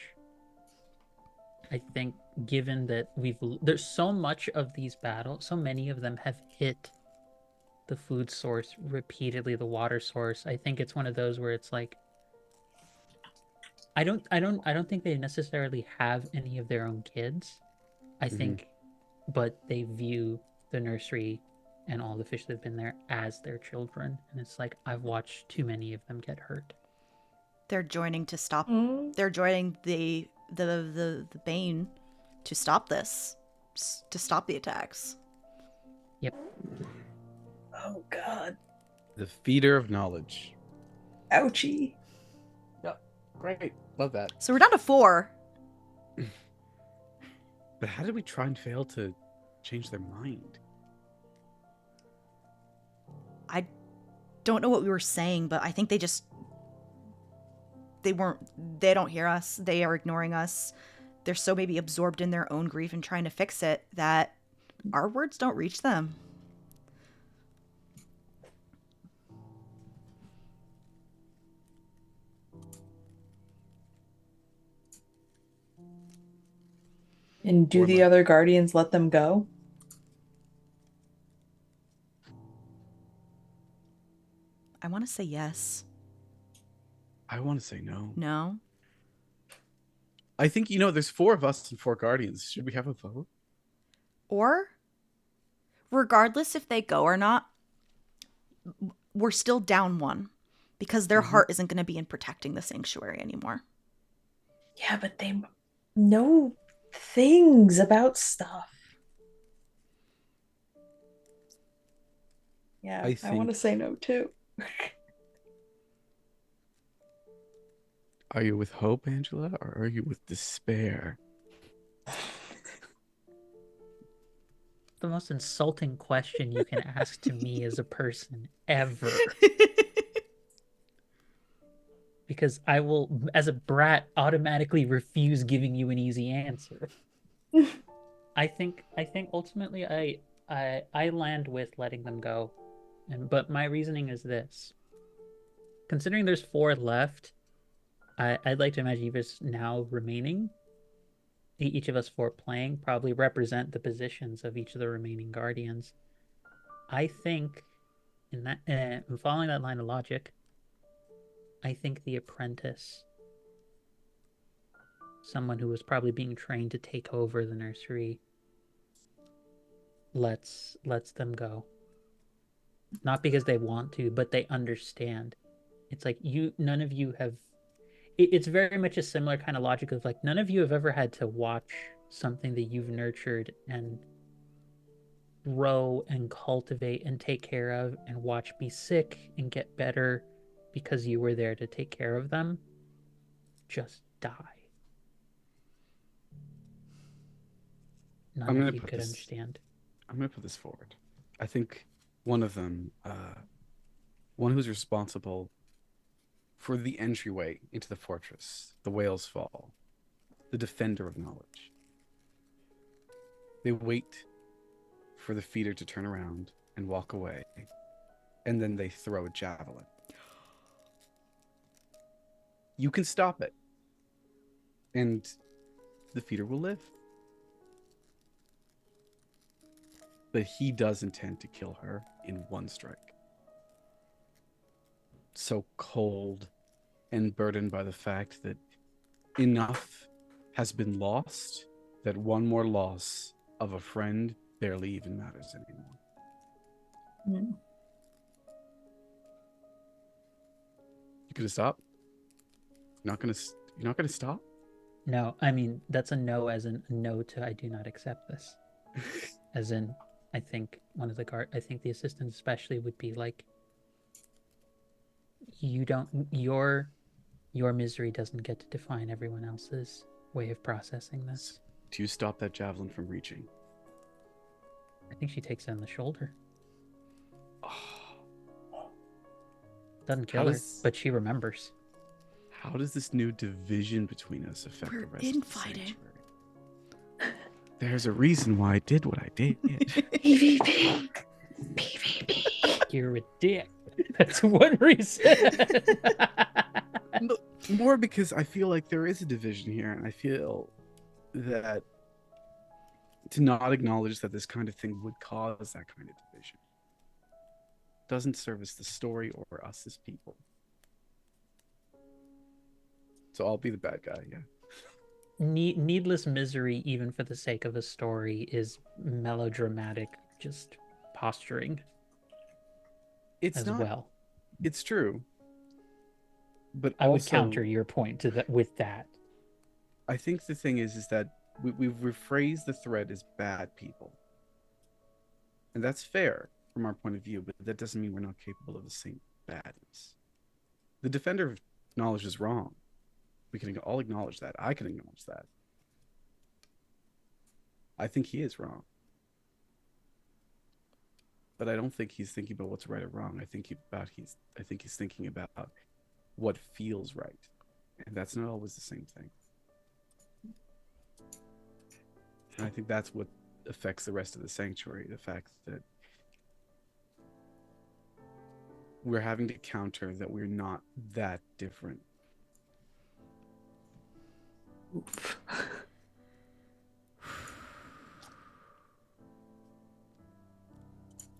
I think, given that there's so much of these battles, so many of them have hit the food source repeatedly, the water source. I think it's one of those where it's like, I don't think they necessarily have any of their own kids. I think, but they view the nursery and all the fish that have been there as their children, and it's like, I've watched too many of them get hurt. They're joining to stop. They're joining the Bane to stop this, to stop the attacks. Yep. Oh, God. The feeder of knowledge. Ouchie. Yep. Great. Love that. So we're down to 4. But how did we try and fail to change their mind? I don't know what we were saying, but I think they don't hear us. They are ignoring us. They're so maybe absorbed in their own grief and trying to fix it that our words don't reach them. And do the other guardians let them go? I want to say yes. I want to say no. No. I think, there's 4 of us and 4 guardians. Should we have a vote? Or, regardless if they go or not, we're still down 1 because their heart isn't going to be in protecting the sanctuary anymore. Yeah, but they know things about stuff. Yeah, I I want to think. say no too. Are you with hope, Angela, or are you with despair? The most insulting question you can ask to me as a person ever. Because I will, as a brat, automatically refuse giving you an easy answer. I think ultimately I land with letting them go. But my reasoning is this. Considering there's 4 left, I'd like to imagine you just now remaining. Each of us 4 playing probably represent the positions of each of the remaining guardians. I think in that following that line of logic, I think the apprentice, someone who was probably being trained to take over the nursery, lets them go. Not because they want to, but they understand. It's like none of you have. It's very much a similar kind of logic of like none of you have ever had to watch something that you've nurtured and grow and cultivate and take care of and watch be sick and get better because you were there to take care of them just die. I'm None gonna of you put could this. understand. I'm gonna put this forward. I think one of them, one who's responsible for the entryway into the fortress, the whale's fall, the defender of knowledge. They wait for the feeder to turn around and walk away, and then they throw a javelin. You can stop it, and the feeder will live. But he does intend to kill her in one strike. So cold and burdened by the fact that enough has been lost that one more loss of a friend barely even matters anymore. Mm. You gonna stop? You're not gonna stop? No, I mean that's a no, as in no to I do not accept this. As in, I think one of the I think the assistant especially would be like, you don't your misery doesn't get to define everyone else's way of processing this. Do you stop that javelin from reaching? I think she takes it on the shoulder. Oh, Doesn't kill her, but she remembers. how does this new division between us affect We're the rest of the infighting. sanctuary? There's a reason why I did what I did. PvP. PvP. You're a dick. That's one reason. No, more because I feel like there is a division here, and I feel that to not acknowledge that this kind of thing would cause that kind of division doesn't service the story or us as people. So I'll be the bad guy, yeah. Needless misery, even for the sake of a story, is melodramatic, just posturing. It's as not. Well. It's true, but I would also, counter your point to that with that. I think the thing is that we've rephrased the threat as bad people, and that's fair from our point of view. But that doesn't mean we're not capable of the same badness. The defender of knowledge is wrong. We can all acknowledge that. I can acknowledge that. I think he is wrong. But I don't think he's thinking about what's right or wrong. I think he's thinking about what feels right. And that's not always the same thing. And I think that's what affects the rest of the sanctuary, the fact that we're having to counter that we're not that different. Oof.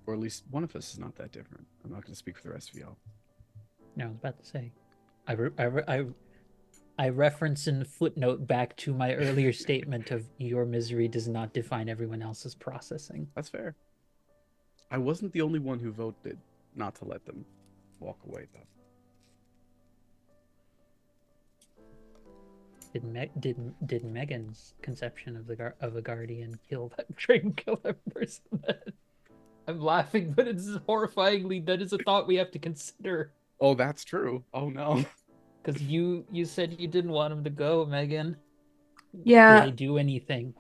Or at least one of us is not that different. I'm not going to speak for the rest of y'all. No, I was about to say, I reference in the footnote back to my earlier statement of your misery does not define everyone else's processing. That's fair. I wasn't the only one who voted not to let them walk away, though. Did Meghan's conception of a guardian kill that person? I'm laughing, but it's horrifyingly, that is a thought we have to consider. Oh, that's true. Oh no. Because you said you didn't want him to go, Megan. Will Yeah, they do anything?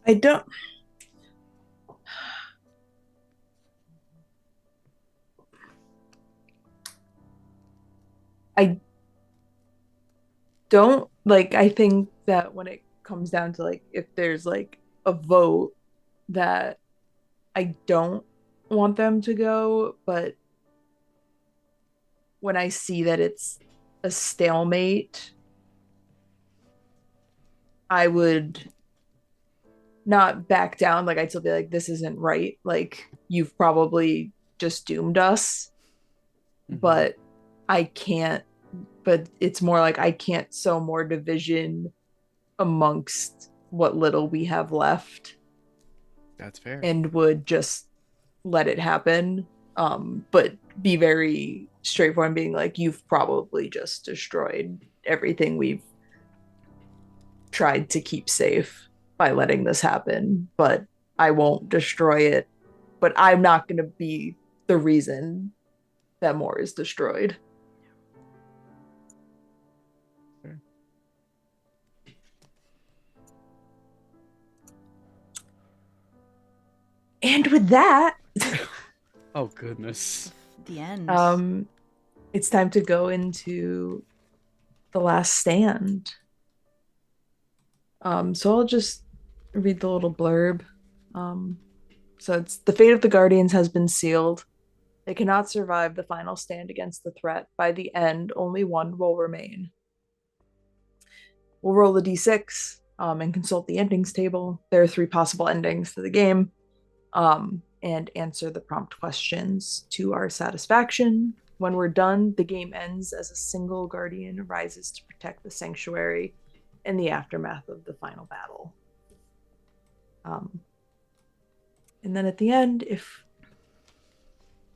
I don't. I don't like. I think that when it comes down to like, if there's like a vote, that I don't want them to go, but when I see that it's a stalemate, I would not back down. Like, I'd still be like, this isn't right. Like, you've probably just doomed us, but I can't. But it's more like I can't sow more division amongst what little we have left That's fair. and would just let it happen. But be very straightforward and being like, you've probably just destroyed everything we've tried to keep safe by letting this happen, but I won't destroy it. But I'm not going to be the reason that more is destroyed. Fair. And with that, Oh goodness. The end. it's time to go into the last stand. So I'll just read the little blurb. So it's the fate of the Guardians has been sealed. They cannot survive the final stand against the threat. By the end, only one will remain. We'll roll the d6 and consult the endings table. There are 3 possible endings to the game, and answer the prompt questions to our satisfaction. When we're done, the game ends as a single Guardian arises to protect the sanctuary in the aftermath of the final battle. And then at the end, if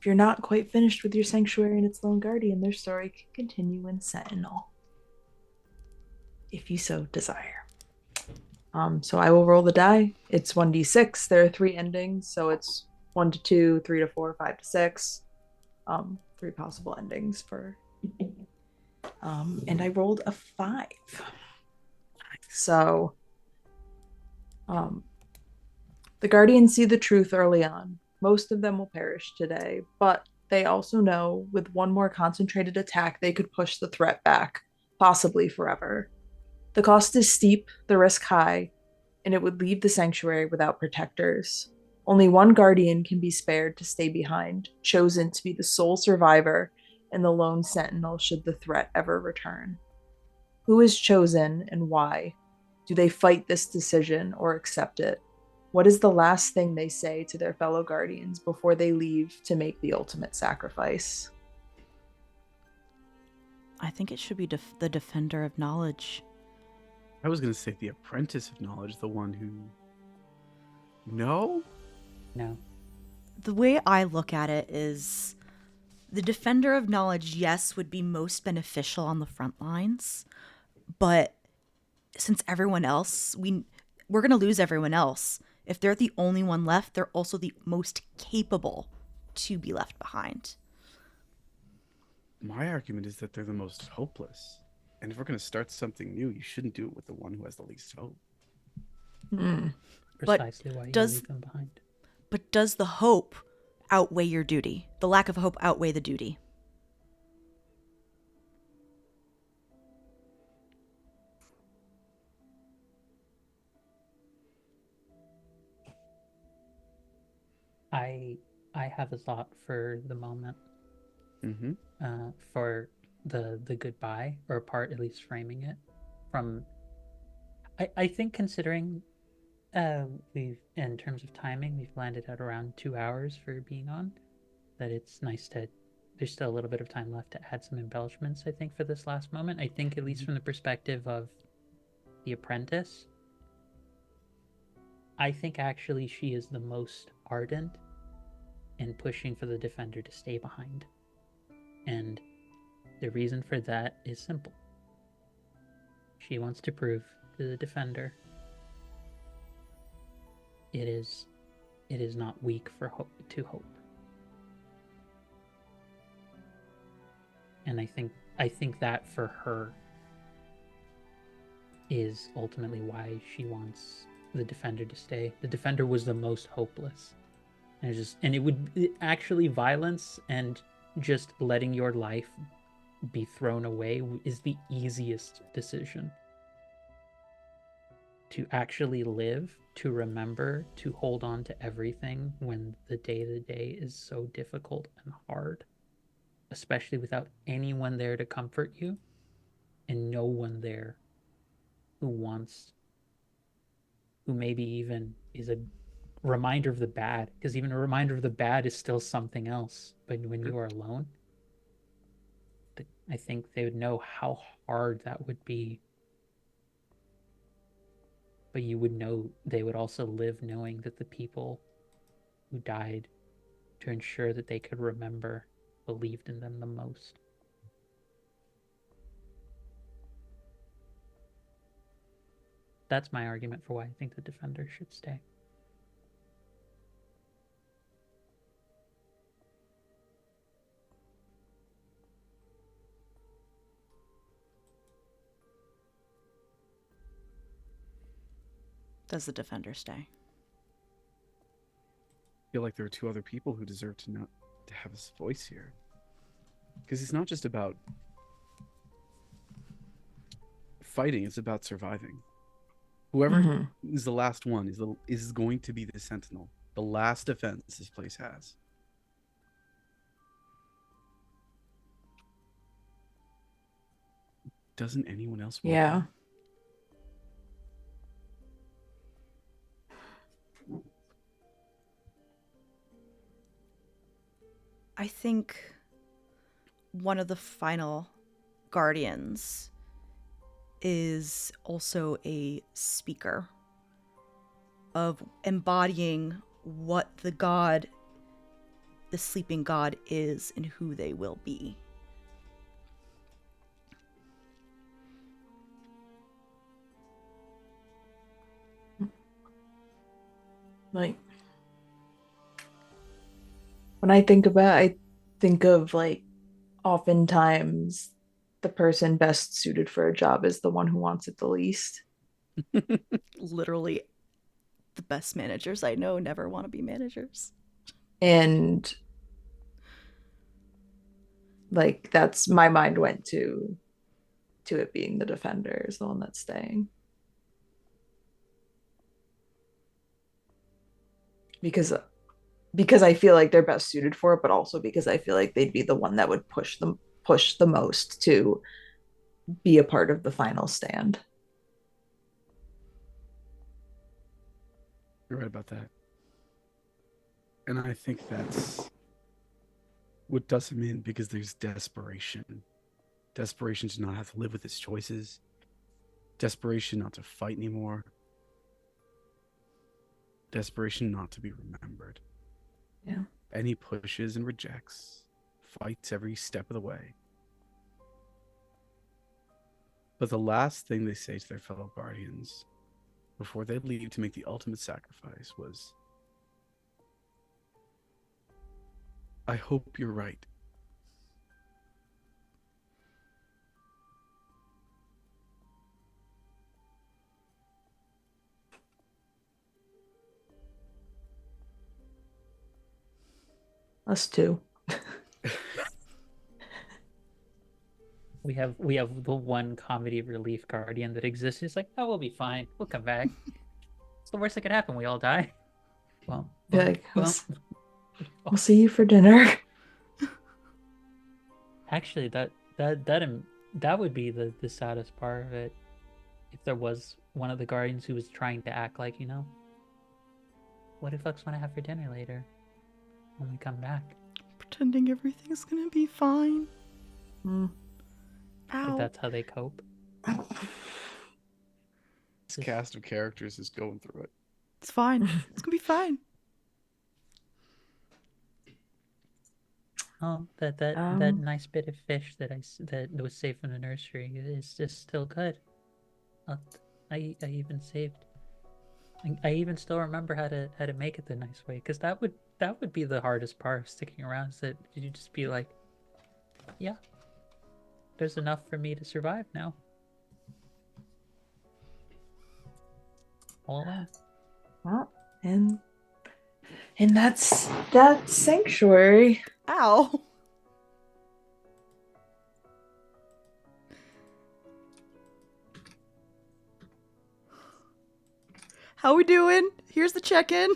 you're not quite finished with your sanctuary and its lone guardian, their story can continue in Sentinel, if you so desire. So I will roll the die. It's 1d6. There are 3 endings, so it's 1 to 2, 3 to 4, 5 to 6. 3 possible endings for. And I rolled a 5. So, the Guardians see the truth early on. Most of them will perish today, but they also know with one more concentrated attack, they could push the threat back, possibly forever. The cost is steep, the risk high, and it would leave the sanctuary without protectors. Only one Guardian can be spared to stay behind, chosen to be the sole survivor and the lone sentinel should the threat ever return. Who is chosen and why? Do they fight this decision or accept it? What is the last thing they say to their fellow Guardians before they leave to make the ultimate sacrifice? I think it should be the Defender of Knowledge. I was gonna say the Apprentice of Knowledge, the one who. No? No. The way I look at it is the Defender of Knowledge, yes, would be most beneficial on the front lines, but since everyone else, we're going to lose everyone else. If they're the only one left, they're also the most capable to be left behind. My argument is that they're the most hopeless. And if we're going to start something new, you shouldn't do it with the one who has the least hope. Precisely why you leave them behind. But does the hope outweigh your duty? The lack of hope outweigh the duty? I have a thought for the moment. Mm-hmm. For the goodbye, or part at least framing it from. I think considering we've, in terms of timing, we've landed at around 2 hours for being on, that it's nice to, there's still a little bit of time left to add some embellishments, I think, for this last moment. I think at least from the perspective of the apprentice, I think actually she is the most ardent in pushing for the defender to stay behind. And the reason for that is simple. She wants to prove to the defender it is it is not weak for hope to hope. And I think that for her is ultimately why she wants the Defender to stay. The Defender was the most hopeless. And it would actually, violence and just letting your life be thrown away is the easiest decision. To actually live, to remember, to hold on to everything when the day-to-day is so difficult and hard, especially without anyone there to comfort you and no one there who maybe even is a reminder of the bad, because even a reminder of the bad is still something else. But when you are alone, I think they would know how hard that would be. But you would know, they would also live knowing that the people who died to ensure that they could remember believed in them the most. That's my argument for why I think the Defender should stay. Does the Defender stay? I feel like there are two other people who deserve to have his voice here. Because it's not just about fighting, it's about surviving. Whoever is the last one is going to be the Sentinel, the last defense this place has. Doesn't anyone else want Yeah. that? I think one of the final guardians is also a speaker of embodying what the sleeping god is and who they will be. Like, when I think of like, oftentimes the person best suited for a job is the one who wants it the least. Literally, the best managers I know never want to be managers. And like, that's, my mind went to it being the Defender is the one that's staying. Because I feel like they're best suited for it, but also because I feel like they'd be the one that would push the most to be a part of the final stand. You're right about that. And I think that's what does him in, because there's desperation. Desperation to not have to live with his choices. Desperation not to fight anymore. Desperation not to be remembered. Yeah. And he pushes and rejects, fights every step of the way. But the last thing they say to their fellow guardians before they leave to make the ultimate sacrifice was, I hope you're right. Us too. We have the one comedy relief guardian that exists. It's like, oh, we'll be fine. We'll come back. It's the worst that could happen. We all die. Well, Like, we'll see you for dinner. Actually, that would be the saddest part of it. If there was one of the guardians who was trying to act like, what do folks want to have for dinner later when we come back? Pretending everything's gonna be fine. Like that's how they cope. This cast of characters is going through it. It's fine. It's gonna be fine. Oh, that nice bit of fish that was saved from the nursery is just still good. I even saved I even still remember how to make it the nice way, because that would be the hardest part of sticking around. Is that you just be like, yeah, there's enough for me to survive now. All alone. Well, and that's that sanctuary. Ow. How we doing? Here's the check-in.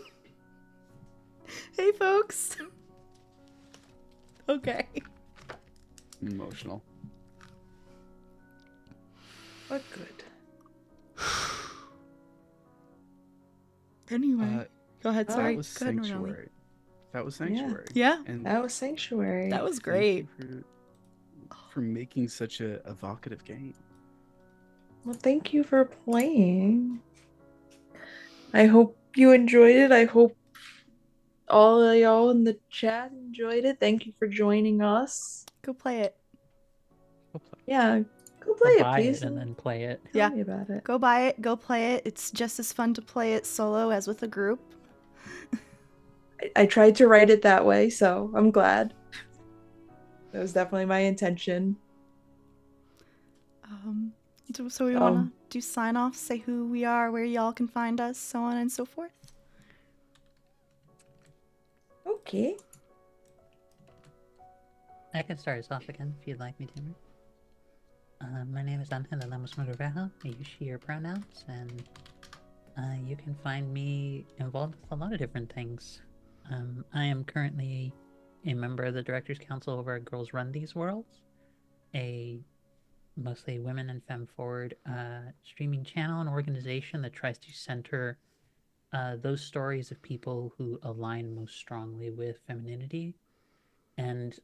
Hey, folks. Okay. Emotional. What good? Anyway, go ahead. Sorry. That was Go ahead, Noordin Ali. Sanctuary. That was Sanctuary. Yeah, And That was sanctuary. that was thank great. you for making such a evocative game. Well, thank you for playing. I hope you enjoyed it. I hope all of y'all in the chat enjoyed it. Thank you for joining us. Go play it. Well played. Yeah, go Or play it, buy please. it and then play it. Tell Yeah. me about it. Go buy it. Go play it. It's just as fun to play it solo as with a group. I tried to write it that way, so I'm glad. That was definitely my intention. So we want to do sign off, say who we are, where y'all can find us, so on and so forth. Okay. I can start us off again if you'd like me to. My name is Angela Lemos Madurejo. I use she/her pronouns, and you can find me involved with a lot of different things. I am currently a member of the Directors Council over at Girls Run These Worlds, a mostly women and femme-forward streaming channel and organization that tries to center those stories of people who align most strongly with femininity and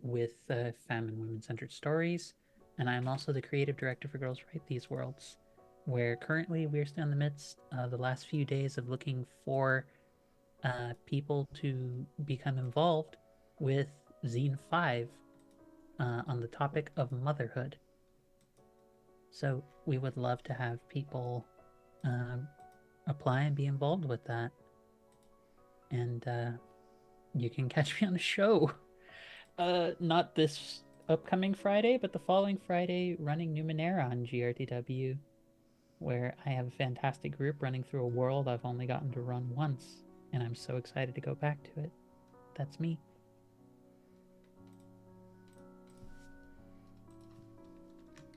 with femme and women-centered stories. And I'm also the creative director for Girls Write These Worlds, where currently we're still in the midst of the last few days of looking for people to become involved with Zine 5 on the topic of motherhood. So we would love to have people apply and be involved with that. And you can catch me on the show. Not this upcoming Friday, but the following Friday, running Numenera on GRTW, where I have a fantastic group running through a world I've only gotten to run once, and I'm so excited to go back to it. That's me.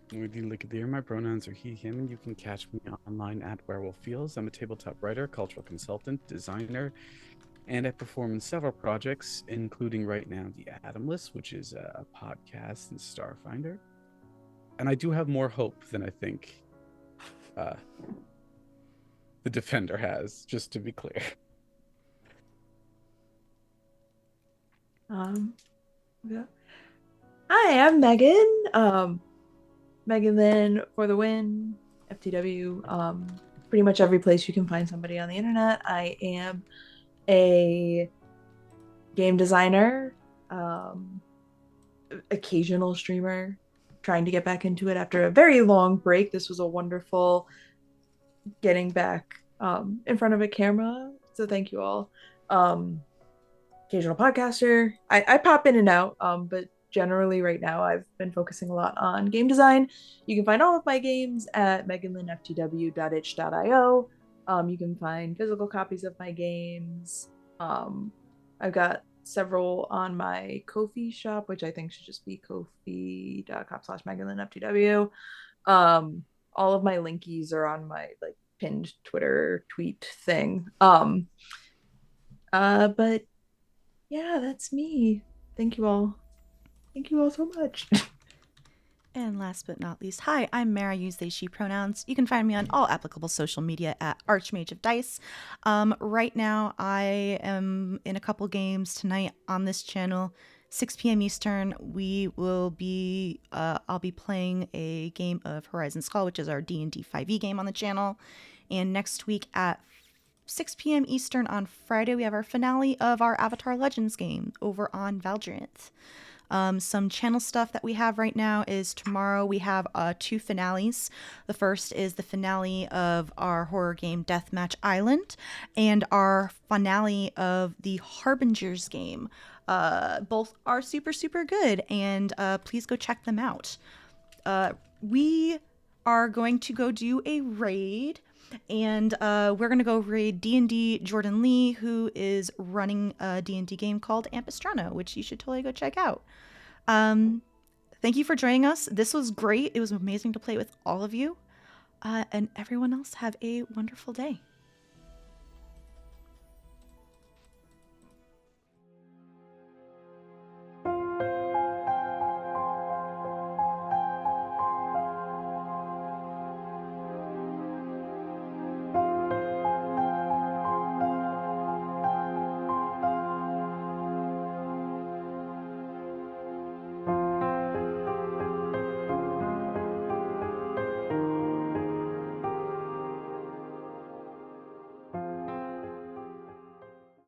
Noordin Ali. My pronouns are he, him, and you can catch me online at Werewolf Feels. I'm a tabletop writer, cultural consultant, designer, and I perform in several projects, including right now The Atomless, which is a podcast in Starfinder. And I do have more hope than I think the Defender has, just to be clear. Yeah. Hi, I'm Megan. Megan Lynn for the win. FTW. Pretty much every place you can find somebody on the internet. I am a game designer, occasional streamer, trying to get back into it after a very long break. This was a wonderful getting back in front of a camera, so thank you all. Occasional podcaster. I pop in and out, but generally right now I've been focusing a lot on game design. You can find all of my games at meganlynnftw.itch.io. You can find physical copies of my games. I've got several on my Ko-fi shop, which I think should just be kofi.com/meganlynnftw. All of my linkies are on my like pinned Twitter tweet thing. But yeah, that's me. Thank you all. Thank you all so much. And last but not least, hi, I'm Mara, use they, she pronouns. You can find me on all applicable social media at Archmage of Dice. Right now, I am in a couple games tonight on this channel. 6 p.m. Eastern, I'll be playing a game of Horizon's Call, which is our D&D 5e game on the channel. And next week at 6 p.m. Eastern on Friday, we have our finale of our Avatar Legends game over on Valdrinth. Some channel stuff that we have right now is tomorrow we have 2 finales. The first is the finale of our horror game Deathmatch Island and our finale of the Harbingers game. Both are super, super good, and please go check them out. We are going to go do a raid, and we're going to go raid D&D Jordan Lee, who is running a D&D game called Ampistrano, which you should totally go check out. Thank you for joining us. This was great. It was amazing to play with all of you. And everyone else have a wonderful day.